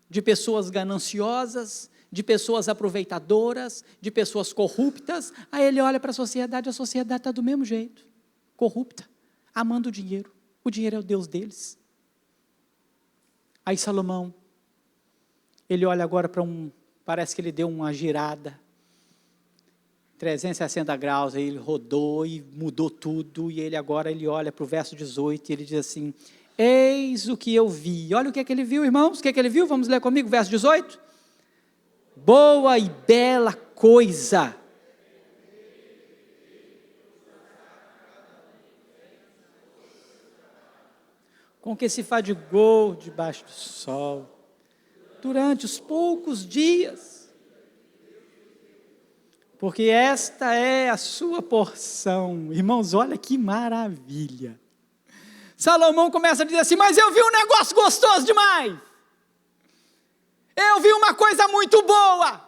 de pessoas gananciosas, de pessoas aproveitadoras, de pessoas corruptas. Aí ele olha para a sociedade está do mesmo jeito, corrupta, amando o dinheiro. O dinheiro é o Deus deles. Aí Salomão, ele olha agora parece que ele deu uma girada, 360 graus, aí ele rodou e mudou tudo, e ele olha para o verso 18, e ele diz assim, eis o que eu vi. Olha o que é que ele viu, irmãos, o que é que ele viu? Vamos ler comigo, verso 18. Boa e bela coisa. Com que se fadigou debaixo do sol, durante os poucos dias, porque esta é a sua porção. Irmãos, olha que maravilha. Salomão começa a dizer assim, mas eu vi um negócio gostoso demais. Eu vi uma coisa muito boa.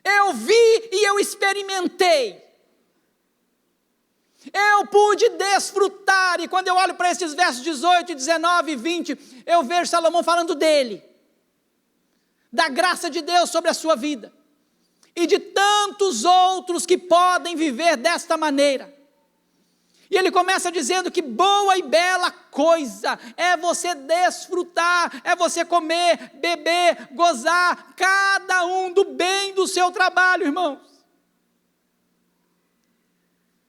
Eu vi e eu experimentei. Eu pude desfrutar, e quando eu olho para esses versos 18, 19 e 20, eu vejo Salomão falando dele, da graça de Deus sobre a sua vida, e de tantos outros que podem viver desta maneira. E ele começa dizendo que boa e bela coisa é você desfrutar, é você comer, beber, gozar, cada um do bem do seu trabalho, irmãos.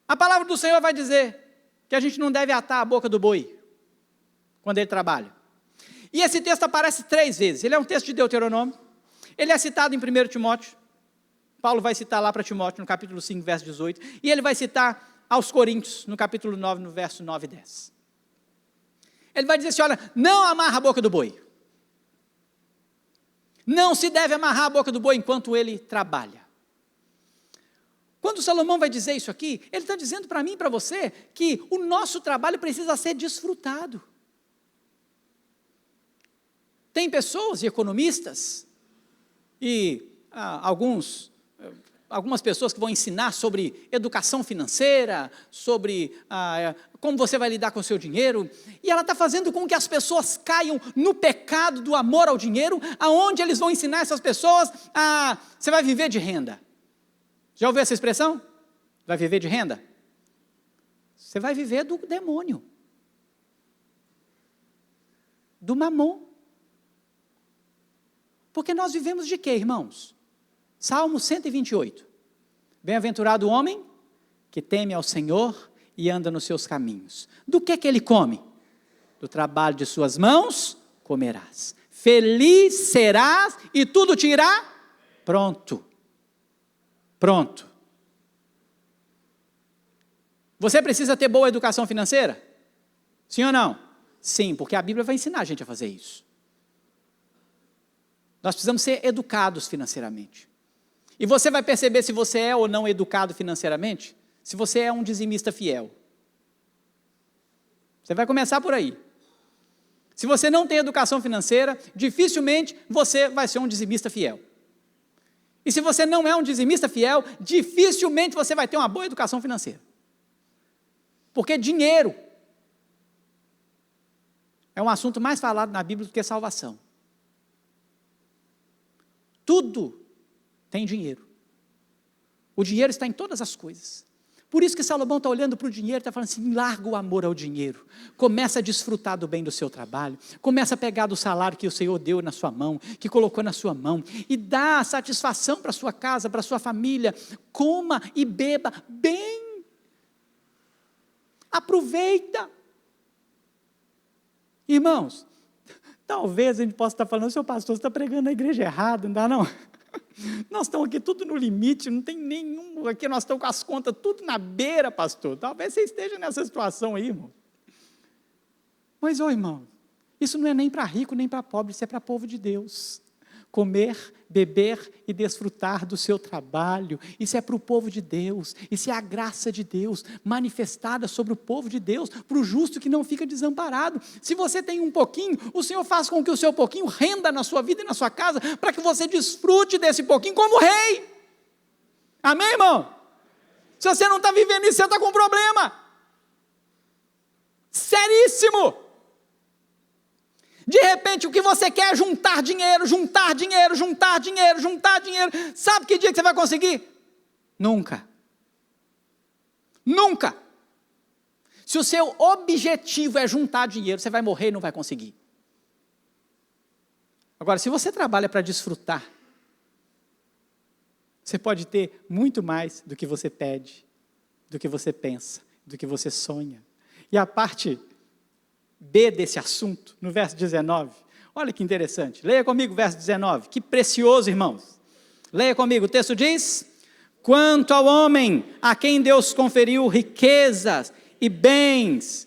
A palavra do Senhor vai dizer que a gente não deve atar a boca do boi quando ele trabalha. E esse texto aparece 3 vezes. Ele é um texto de Deuteronômio. Ele é citado em 1 Timóteo. Paulo vai citar lá para Timóteo no capítulo 5, verso 18. E ele vai citar aos Coríntios no capítulo 9, no verso 9 e 10. Ele vai dizer assim, olha, não amarra a boca do boi. Não se deve amarrar a boca do boi enquanto ele trabalha. Quando Salomão vai dizer isso aqui, ele está dizendo para mim e para você que o nosso trabalho precisa ser desfrutado. Tem pessoas e economistas e algumas pessoas que vão ensinar sobre educação financeira, sobre como você vai lidar com o seu dinheiro, e ela está fazendo com que as pessoas caiam no pecado do amor ao dinheiro, aonde eles vão ensinar essas pessoas você vai viver de renda. Já ouviu essa expressão? Vai viver de renda? Você vai viver do demônio, do mamon. Porque nós vivemos de quê, irmãos? Salmo 128. Bem-aventurado o homem que teme ao Senhor e anda nos seus caminhos. Do que ele come? Do trabalho de suas mãos comerás. Feliz serás e tudo te irá pronto. Pronto. Você precisa ter boa educação financeira? Sim ou não? Sim, porque a Bíblia vai ensinar a gente a fazer isso. Nós precisamos ser educados financeiramente. E você vai perceber se você é ou não educado financeiramente, se você é um dizimista fiel. Você vai começar por aí. Se você não tem educação financeira, dificilmente você vai ser um dizimista fiel. E se você não é um dizimista fiel, dificilmente você vai ter uma boa educação financeira. Porque dinheiro é um assunto mais falado na Bíblia do que salvação. Tudo tem dinheiro. O dinheiro está em todas as coisas. Por isso que Salomão está olhando para o dinheiro e está falando assim, larga o amor ao dinheiro. Começa a desfrutar do bem do seu trabalho. Começa a pegar do salário que o Senhor deu na sua mão, que colocou na sua mão. E dá satisfação para a sua casa, para a sua família. Coma e beba bem. Aproveita. Irmãos, talvez a gente possa estar falando, seu pastor, você está pregando na igreja errado, não dá não? Nós estamos aqui tudo no limite, não tem nenhum, aqui nós estamos com as contas tudo na beira, pastor. Talvez você esteja nessa situação aí, irmão. Mas, irmão, isso não é nem para rico, nem para pobre, isso é para povo de Deus. comer, beber e desfrutar do seu trabalho. Isso é para o povo de Deus, isso é a graça de Deus, manifestada sobre o povo de Deus, para o justo que não fica desamparado. Se você tem um pouquinho, o Senhor faz com que o seu pouquinho renda na sua vida e na sua casa, para que você desfrute desse pouquinho como rei. Amém, irmão? Se você não está vivendo isso, você está com um problema seríssimo. De repente, o que você quer é juntar dinheiro, juntar dinheiro, juntar dinheiro, juntar dinheiro. Sabe que dia que você vai conseguir? Nunca. Nunca. Se o seu objetivo é juntar dinheiro, você vai morrer e não vai conseguir. Agora, se você trabalha para desfrutar, você pode ter muito mais do que você pede, do que você pensa, do que você sonha. E a parte B desse assunto, no verso 19, olha que interessante, leia comigo o verso 19, que precioso, irmãos. Leia comigo, o texto diz: quanto ao homem a quem Deus conferiu riquezas e bens,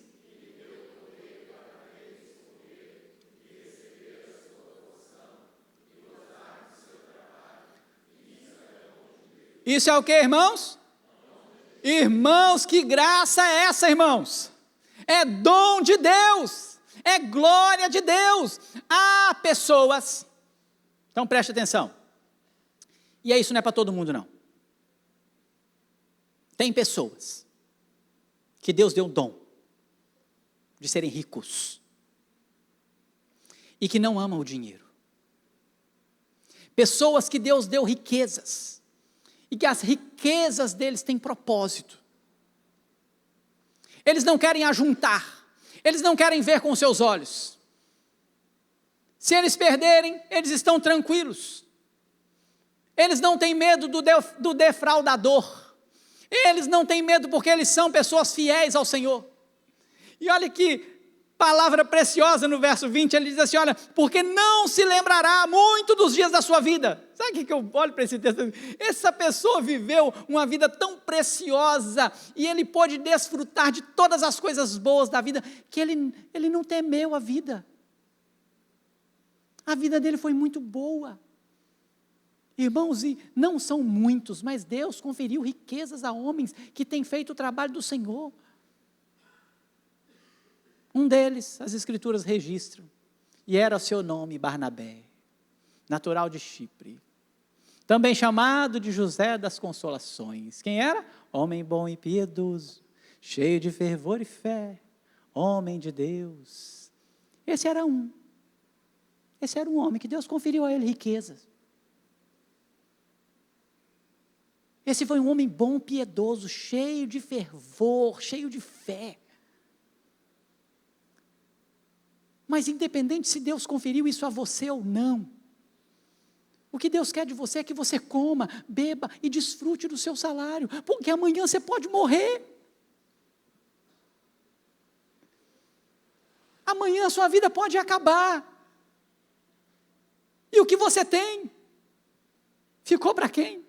isso é o que, irmãos? Irmãos, que graça é essa, irmãos? É dom de Deus, é glória de Deus. Há pessoas, então preste atenção, e isso não é para todo mundo não. Tem pessoas que Deus deu o dom de serem ricos e que não amam o dinheiro. Pessoas que Deus deu riquezas e que as riquezas deles têm propósito. Eles não querem ajuntar, eles não querem ver com seus olhos. Se eles perderem, eles estão tranquilos. Eles não têm medo do defraudador. Eles não têm medo porque eles são pessoas fiéis ao Senhor. E olha que palavra preciosa no verso 20, ele diz assim, olha, porque não se lembrará muito dos dias da sua vida. Sabe o que eu olho para esse texto? Essa pessoa viveu uma vida tão preciosa, e ele pôde desfrutar de todas as coisas boas da vida, que ele não temeu a vida. A vida dele foi muito boa. Irmãos, e não são muitos, mas Deus conferiu riquezas a homens que têm feito o trabalho do Senhor. Um deles, as Escrituras registram, e era o seu nome Barnabé, natural de Chipre, também chamado de José das Consolações. Quem era? Homem bom e piedoso, cheio de fervor e fé, homem de Deus. Esse era um homem que Deus conferiu a ele riquezas. Esse foi um homem bom, piedoso, cheio de fervor, cheio de fé. Mas independente se Deus conferiu isso a você ou não, o que Deus quer de você é que você coma, beba e desfrute do seu salário, porque amanhã você pode morrer. Amanhã a sua vida pode acabar. E o que você tem? Ficou para quem?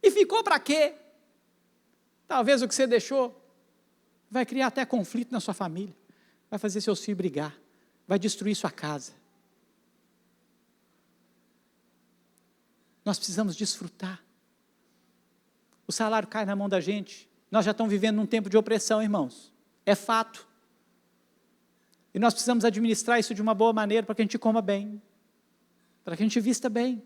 E ficou para quê? Talvez o que você deixou vai criar até conflito na sua família. Vai fazer seus filhos brigar, vai destruir sua casa. Nós precisamos desfrutar. O salário cai na mão da gente. Nós já estamos vivendo num tempo de opressão, irmãos. É fato. E nós precisamos administrar isso de uma boa maneira para que a gente coma bem, para que a gente vista bem,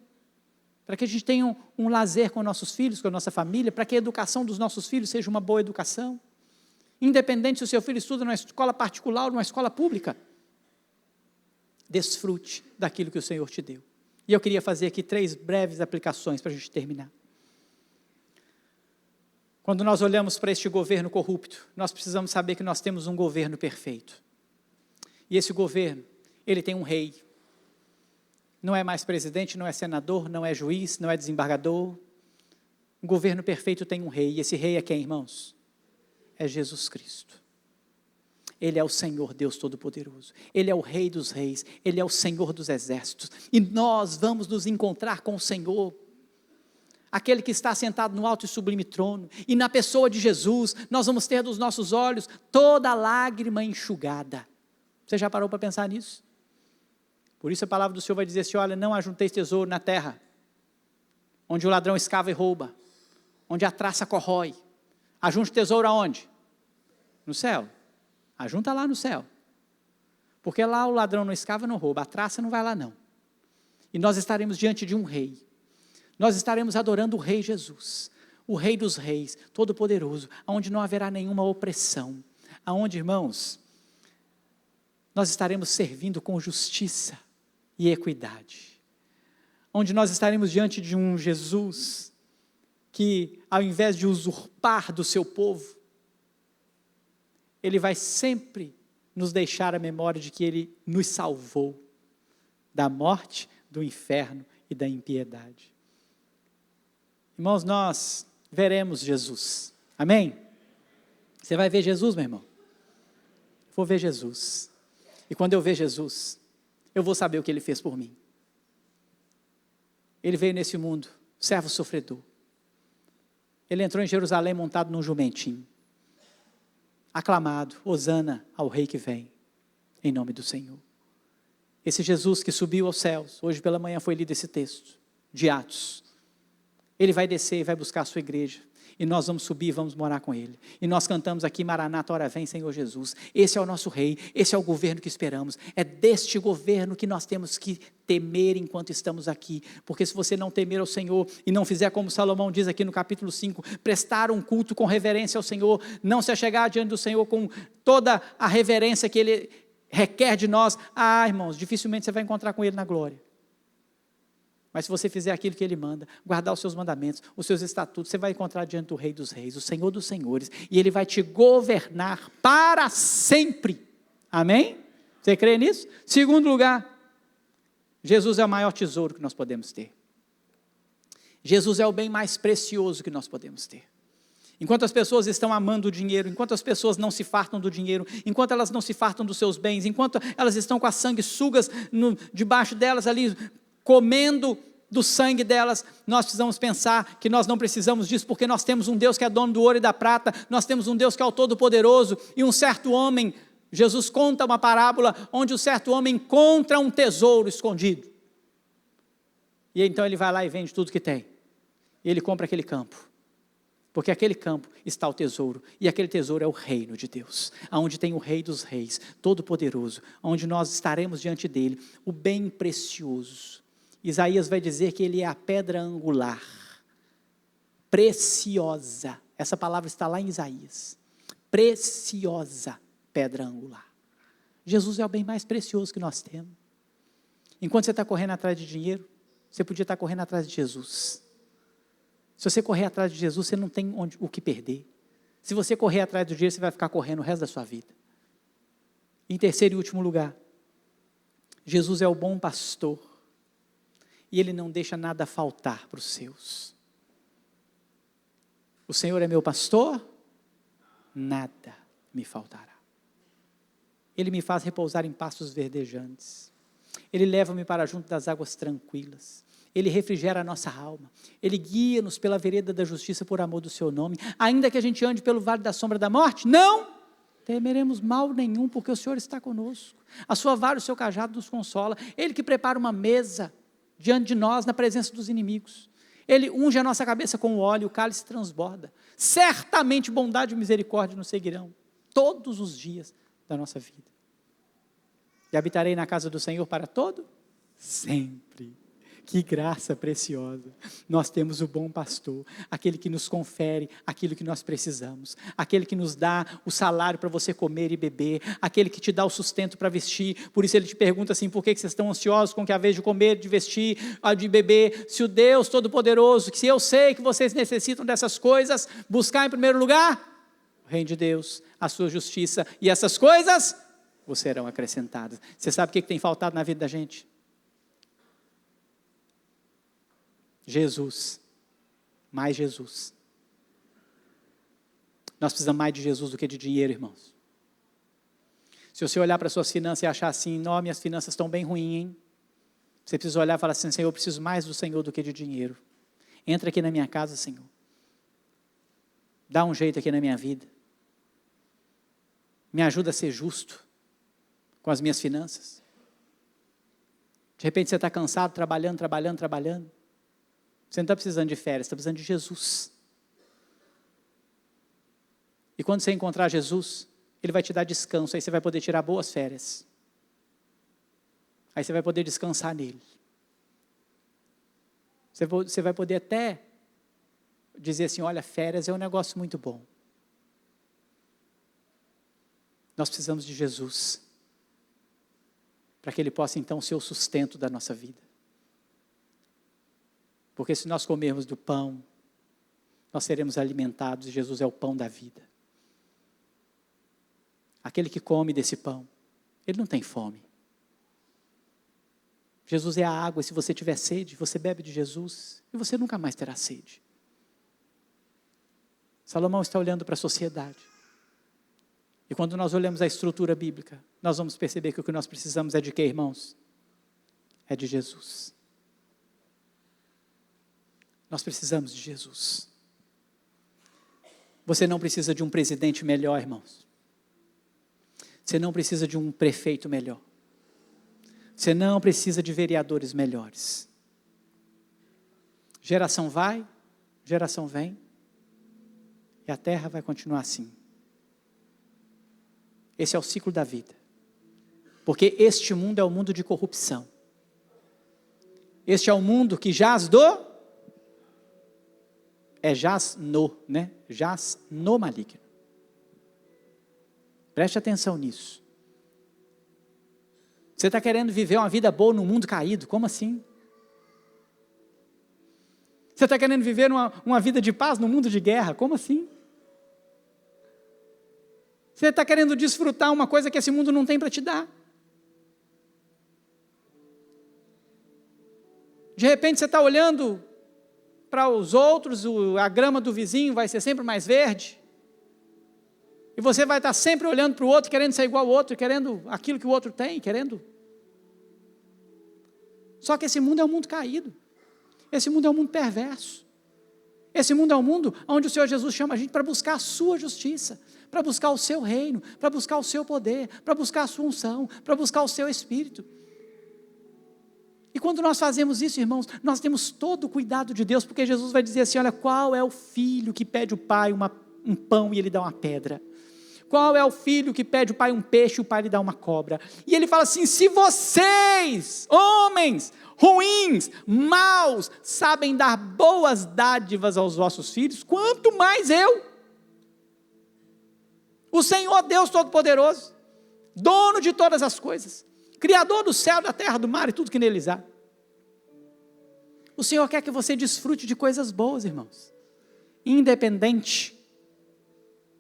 para que a gente tenha um lazer com nossos filhos, com a nossa família, para que a educação dos nossos filhos seja uma boa educação. Independente se o seu filho estuda numa escola particular ou numa escola pública, desfrute daquilo que o Senhor te deu. E eu queria fazer aqui 3 breves aplicações para a gente terminar. Quando nós olhamos para este governo corrupto, nós precisamos saber que nós temos um governo perfeito. E esse governo, ele tem um rei. Não é mais presidente, não é senador, não é juiz, não é desembargador. Um governo perfeito tem um rei. E esse rei é quem, irmãos? É Jesus Cristo. Ele é o Senhor Deus Todo-Poderoso, Ele é o Rei dos Reis, Ele é o Senhor dos Exércitos, e nós vamos nos encontrar com o Senhor, aquele que está sentado no alto e sublime trono, e na pessoa de Jesus, nós vamos ter dos nossos olhos toda lágrima enxugada. Você já parou para pensar nisso? Por isso a palavra do Senhor vai dizer assim, olha, não ajunteis tesouro na terra, onde o ladrão escava e rouba, onde a traça corrói. Ajunte tesouro aonde? No céu. Ajunta lá no céu. Porque lá o ladrão não escava, não rouba, a traça não vai lá não. E nós estaremos diante de um rei. Nós estaremos adorando o Rei Jesus, o Rei dos Reis, Todo-Poderoso, onde não haverá nenhuma opressão. Aonde, irmãos, nós estaremos servindo com justiça e equidade. Onde nós estaremos diante de um Jesus que, ao invés de usurpar do seu povo, Ele vai sempre nos deixar a memória de que Ele nos salvou da morte, do inferno e da impiedade. Irmãos, nós veremos Jesus. Amém? Você vai ver Jesus, meu irmão? Vou ver Jesus. E quando eu ver Jesus, eu vou saber o que Ele fez por mim. Ele veio nesse mundo, servo sofredor. Ele entrou em Jerusalém montado num jumentinho. Aclamado, hosana ao Rei que vem, em nome do Senhor. Esse Jesus que subiu aos céus, hoje pela manhã foi lido esse texto, de Atos. Ele vai descer e vai buscar a sua igreja. E nós vamos subir e vamos morar com Ele. E nós cantamos aqui, Maranata, ora vem, Senhor Jesus. Esse é o nosso Rei, esse é o governo que esperamos. É deste governo que nós temos que temer enquanto estamos aqui. Porque se você não temer ao Senhor e não fizer como Salomão diz aqui no capítulo 5, prestar um culto com reverência ao Senhor, não se achegar diante do Senhor com toda a reverência que Ele requer de nós, irmãos, dificilmente você vai encontrar com Ele na glória. Mas se você fizer aquilo que Ele manda, guardar os seus mandamentos, os seus estatutos, você vai encontrar diante do Rei dos Reis, o Senhor dos Senhores, e Ele vai te governar para sempre. Amém? Você crê nisso? Segundo lugar, Jesus é o maior tesouro que nós podemos ter. Jesus é o bem mais precioso que nós podemos ter. Enquanto as pessoas estão amando o dinheiro, enquanto as pessoas não se fartam do dinheiro, enquanto elas não se fartam dos seus bens, enquanto elas estão com as sanguessugas debaixo delas ali, comendo do sangue delas, nós precisamos pensar que nós não precisamos disso, porque nós temos um Deus que é dono do ouro e da prata, nós temos um Deus que é o Todo-Poderoso, e um certo homem, Jesus conta uma parábola, onde um certo homem encontra um tesouro escondido, e então ele vai lá e vende tudo que tem, e ele compra aquele campo, porque aquele campo está o tesouro, e aquele tesouro é o reino de Deus, onde tem o Rei dos Reis, Todo-Poderoso, onde nós estaremos diante dele, o bem precioso. Isaías vai dizer que ele é a pedra angular, preciosa, essa palavra está lá em Isaías, preciosa pedra angular. Jesus é o bem mais precioso que nós temos. Enquanto você está correndo atrás de dinheiro, você podia estar correndo atrás de Jesus. Se você correr atrás de Jesus, você não tem o que perder. Se você correr atrás do dinheiro, você vai ficar correndo o resto da sua vida. Em terceiro e último lugar, Jesus é o bom pastor, e Ele não deixa nada faltar para os seus. O Senhor é meu pastor, nada me faltará. Ele me faz repousar em pastos verdejantes. Ele leva-me para junto das águas tranquilas. Ele refrigera a nossa alma, Ele guia-nos pela vereda da justiça por amor do seu nome, ainda que a gente ande pelo vale da sombra da morte, não temeremos mal nenhum, porque o Senhor está conosco, a sua vara e o seu cajado nos consola, Ele que prepara uma mesa diante de nós, na presença dos inimigos, Ele unge a nossa cabeça com óleo, o cálice transborda, certamente bondade e misericórdia nos seguirão, todos os dias da nossa vida, e habitarei na casa do Senhor para todo sempre. Que graça preciosa, nós temos o bom pastor, aquele que nos confere aquilo que nós precisamos, aquele que nos dá o salário para você comer e beber, aquele que te dá o sustento para vestir, por isso ele te pergunta assim, por que vocês estão ansiosos com que a vez de comer, de vestir, de beber, se o Deus Todo-Poderoso, que se eu sei que vocês necessitam dessas coisas, buscar em primeiro lugar, o reino de Deus, a sua justiça, e essas coisas vos serão acrescentadas. Você sabe o que tem faltado na vida da gente? Jesus, mais Jesus. Nós precisamos mais de Jesus do que de dinheiro, irmãos. Se você olhar para as suas finanças e achar assim, não, minhas finanças estão bem ruins, hein? Você precisa olhar e falar assim, Senhor, eu preciso mais do Senhor do que de dinheiro. Entra aqui na minha casa, Senhor. Dá um jeito aqui na minha vida. Me ajuda a ser justo com as minhas finanças. De repente você está cansado, trabalhando. Você não está precisando de férias, está precisando de Jesus. E quando você encontrar Jesus, Ele vai te dar descanso, aí você vai poder tirar boas férias. Aí você vai poder descansar nele. Você vai poder até dizer assim, olha, férias é um negócio muito bom. Nós precisamos de Jesus, para que Ele possa então ser o sustento da nossa vida. Porque se nós comermos do pão, nós seremos alimentados, e Jesus é o pão da vida. Aquele que come desse pão, ele não tem fome. Jesus é a água, e se você tiver sede, você bebe de Jesus, e você nunca mais terá sede. Salomão está olhando para a sociedade. E quando nós olhamos a estrutura bíblica, nós vamos perceber que o que nós precisamos é de quê, irmãos? É de Jesus. Nós precisamos de Jesus. Você não precisa de um presidente melhor, irmãos. Você não precisa de um prefeito melhor. Você não precisa de vereadores melhores. Geração vai, geração vem, e a terra vai continuar assim. Esse é o ciclo da vida. Porque este mundo é um mundo de corrupção. Este é o mundo que jaz jaz no maligno. Preste atenção nisso. Você está querendo viver uma vida boa no mundo caído? Como assim? Você está querendo viver uma vida de paz no mundo de guerra? Como assim? Você está querendo desfrutar uma coisa que esse mundo não tem para te dar? De repente você está olhando para os outros, a grama do vizinho vai ser sempre mais verde, e você vai estar sempre olhando para o outro, querendo ser igual ao outro, querendo aquilo que o outro tem, Só que esse mundo é um mundo caído, esse mundo é um mundo perverso, esse mundo é um mundo onde o Senhor Jesus chama a gente para buscar a sua justiça, para buscar o seu reino, para buscar o seu poder, para buscar a sua unção, para buscar o seu Espírito. E quando nós fazemos isso, irmãos, nós temos todo o cuidado de Deus, porque Jesus vai dizer assim, olha, qual é o filho que pede o pai um pão e ele dá uma pedra? Qual é o filho que pede o pai um peixe e o pai lhe dá uma cobra? E ele fala assim, se vocês, homens ruins, maus, sabem dar boas dádivas aos vossos filhos, quanto mais eu, o Senhor Deus Todo-Poderoso, dono de todas as coisas, Criador do céu, da terra, do mar e tudo que neles há. O Senhor quer que você desfrute de coisas boas, irmãos, independente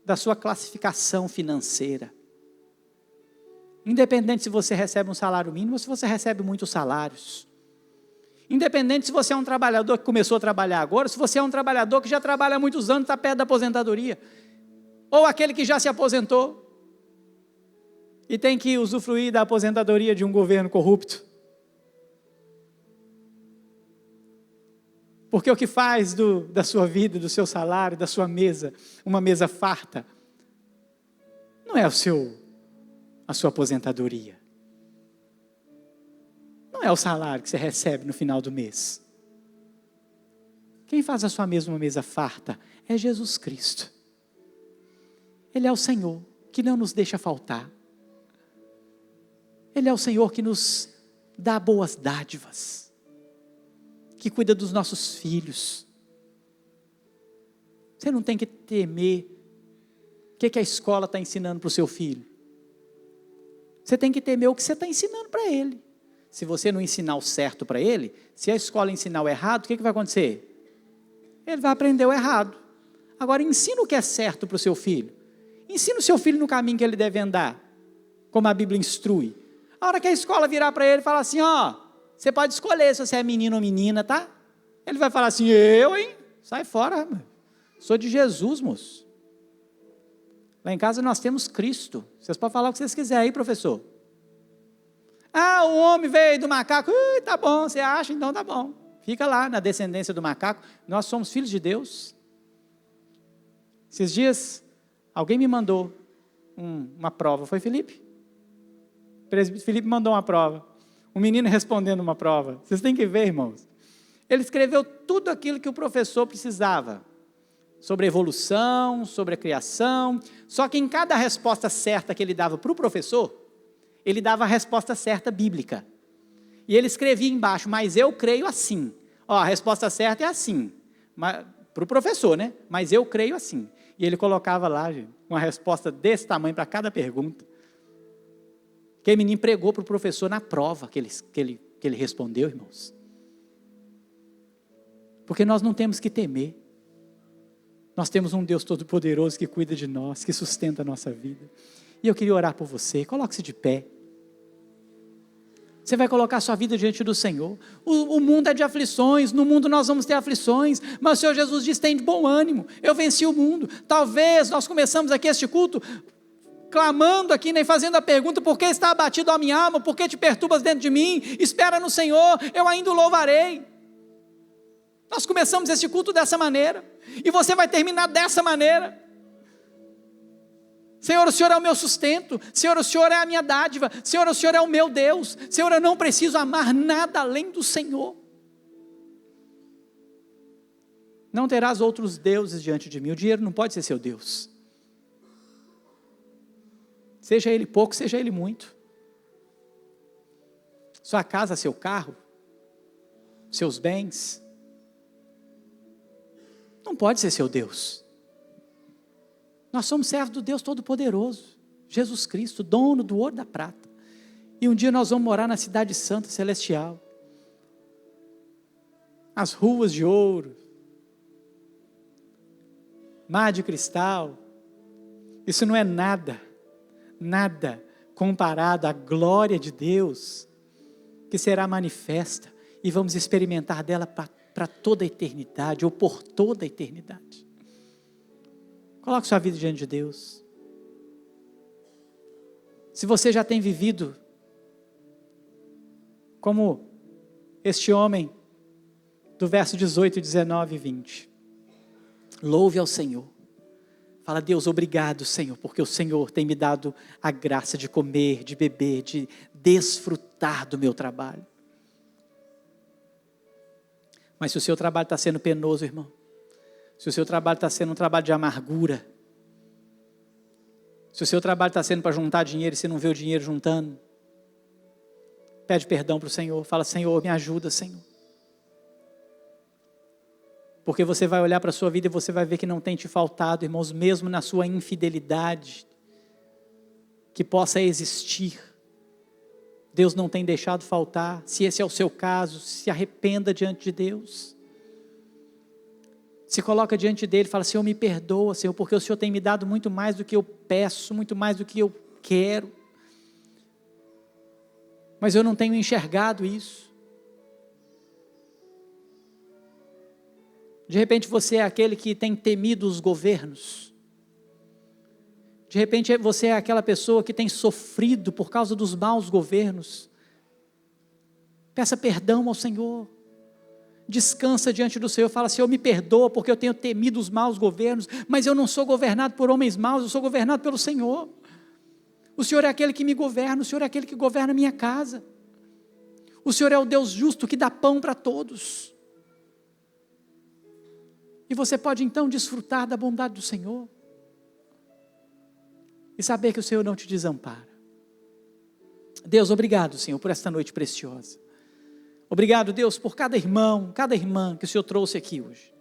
da sua classificação financeira, independente se você recebe um salário mínimo ou se você recebe muitos salários, independente se você é um trabalhador que começou a trabalhar agora, se você é um trabalhador que já trabalha há muitos anos, está perto da aposentadoria, ou aquele que já se aposentou e tem que usufruir da aposentadoria de um governo corrupto. Porque o que faz da sua vida, do seu salário, da sua mesa, uma mesa farta, não é a sua aposentadoria. Não é o salário que você recebe no final do mês. Quem faz a sua mesa uma mesa farta é Jesus Cristo. Ele é o Senhor que não nos deixa faltar. Ele é o Senhor que nos dá boas dádivas, que cuida dos nossos filhos. Você não tem que temer o que a escola está ensinando para o seu filho. Você tem que temer o que você está ensinando para ele. Se você não ensinar o certo para ele, se a escola ensinar o errado, o que vai acontecer? Ele vai aprender o errado. Agora ensina o que é certo para o seu filho. Ensina o seu filho no caminho que ele deve andar, como a Bíblia instrui. A hora que a escola virar para ele e falar assim, você pode escolher se você é menino ou menina, tá? Ele vai falar assim, sai fora, sou de Jesus, moço. Lá em casa nós temos Cristo, vocês podem falar o que vocês quiserem aí, professor. O homem veio do macaco, tá bom, você acha? Então tá bom. Fica lá na descendência do macaco, nós somos filhos de Deus. Esses dias, alguém me mandou uma prova, foi Felipe? O presbítero Felipe mandou uma prova. um menino respondendo uma prova. Vocês têm que ver, irmãos. Ele escreveu tudo aquilo que o professor precisava. Sobre a evolução, sobre a criação. Só que em cada resposta certa que ele dava para o professor, ele dava a resposta certa bíblica. E ele escrevia embaixo, mas eu creio assim. Ó, a resposta certa é assim. Para o professor, né? Mas eu creio assim. E ele colocava lá, gente, uma resposta desse tamanho para cada pergunta. Aquele menino pregou para o professor na prova que ele respondeu, irmãos. Porque nós não temos que temer. Nós temos um Deus Todo-Poderoso que cuida de nós, que sustenta a nossa vida. E eu queria orar por você. Coloque-se de pé. Você vai colocar a sua vida diante do Senhor. O mundo é de aflições, no mundo nós vamos ter aflições, mas o Senhor Jesus diz, tem de bom ânimo, eu venci o mundo. Talvez nós começamos aqui este culto, clamando aqui, nem fazendo a pergunta, por que está abatido a minha alma, por que te perturbas dentro de mim? Espera no Senhor, eu ainda o louvarei. Nós começamos este culto dessa maneira, e você vai terminar dessa maneira. Senhor, o Senhor é o meu sustento. Senhor, o Senhor é a minha dádiva. Senhor, o Senhor é o meu Deus. Senhor, eu não preciso amar nada além do Senhor. Não terás outros deuses diante de mim. O dinheiro não pode ser seu Deus. Seja ele pouco, seja ele muito. Sua casa, seu carro, seus bens, não pode ser seu Deus. Nós somos servos do Deus Todo-Poderoso, Jesus Cristo, dono do ouro e da prata. E um dia nós vamos morar na cidade santa celestial. As ruas de ouro, mar de cristal. Isso não é nada, nada comparado à glória de Deus, que será manifesta e vamos experimentar dela para toda a eternidade, ou por toda a eternidade. Coloque sua vida diante de Deus. Se você já tem vivido como este homem do verso 18, 19 e 20, louve ao Senhor. Fala, Deus, obrigado, Senhor, porque o Senhor tem me dado a graça de comer, de beber, de desfrutar do meu trabalho. Mas se o seu trabalho está sendo penoso, irmão, se o seu trabalho está sendo um trabalho de amargura, se o seu trabalho está sendo para juntar dinheiro e você não vê o dinheiro juntando, pede perdão para o Senhor, fala, Senhor, me ajuda, Senhor. Porque você vai olhar para a sua vida e você vai ver que não tem te faltado, irmãos, mesmo na sua infidelidade, que possa existir. Deus não tem deixado faltar. Se esse é o seu caso, se arrependa diante de Deus. Se coloca diante dele e fala, Senhor, me perdoa, Senhor, porque o Senhor tem me dado muito mais do que eu peço, muito mais do que eu quero. Mas eu não tenho enxergado isso. De repente você é aquele que tem temido os governos. De repente você é aquela pessoa que tem sofrido por causa dos maus governos. Peça perdão ao Senhor. Descansa diante do Senhor, fala, Senhor, me perdoa porque eu tenho temido os maus governos, mas eu não sou governado por homens maus, eu sou governado pelo Senhor. O Senhor é aquele que me governa, o Senhor é aquele que governa a minha casa. O Senhor é o Deus justo que dá pão para todos. E você pode então desfrutar da bondade do Senhor. E saber que o Senhor não te desampara. Deus, obrigado, Senhor, por esta noite preciosa. Obrigado, Deus, por cada irmão, cada irmã que o Senhor trouxe aqui hoje.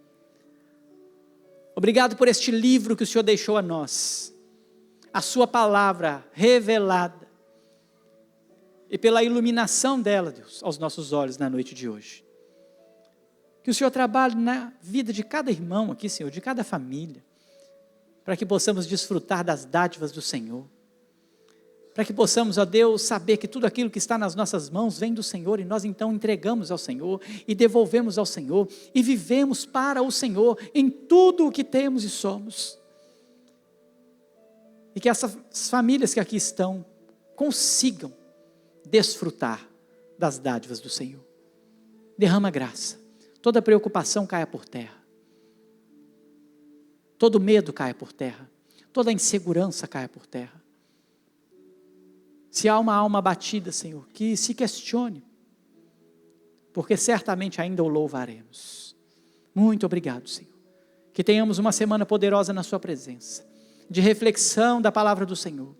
Obrigado por este livro que o Senhor deixou a nós. A sua palavra revelada. E pela iluminação dela, Deus, aos nossos olhos na noite de hoje. Que o Senhor trabalhe na vida de cada irmão aqui, Senhor, de cada família. Para que possamos desfrutar das dádivas do Senhor. Para que possamos, ó Deus, saber que tudo aquilo que está nas nossas mãos vem do Senhor e nós então entregamos ao Senhor e devolvemos ao Senhor e vivemos para o Senhor em tudo o que temos e somos. E que essas famílias que aqui estão consigam desfrutar das dádivas do Senhor. Derrama graça, toda preocupação caia por terra, todo medo caia por terra, toda insegurança caia por terra. Se há uma alma abatida, Senhor, que se questione, porque certamente ainda o louvaremos. Muito obrigado, Senhor. Que tenhamos uma semana poderosa na sua presença, de reflexão da palavra do Senhor,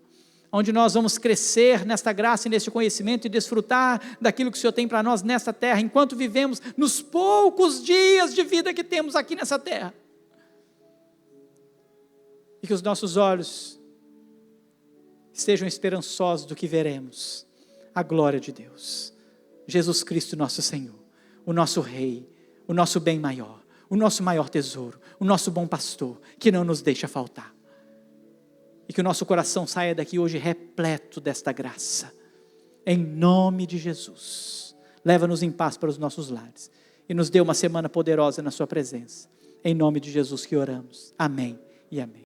onde nós vamos crescer nesta graça e neste conhecimento e desfrutar daquilo que o Senhor tem para nós nesta terra, enquanto vivemos nos poucos dias de vida que temos aqui nessa terra. E que os nossos olhos estejam esperançosos do que veremos, a glória de Deus, Jesus Cristo nosso Senhor, o nosso Rei, o nosso bem maior, o nosso maior tesouro, o nosso bom pastor, que não nos deixa faltar. E que o nosso coração saia daqui hoje repleto desta graça, em nome de Jesus. Leva-nos em paz para os nossos lares, e nos dê uma semana poderosa na sua presença, em nome de Jesus que oramos, amém e amém.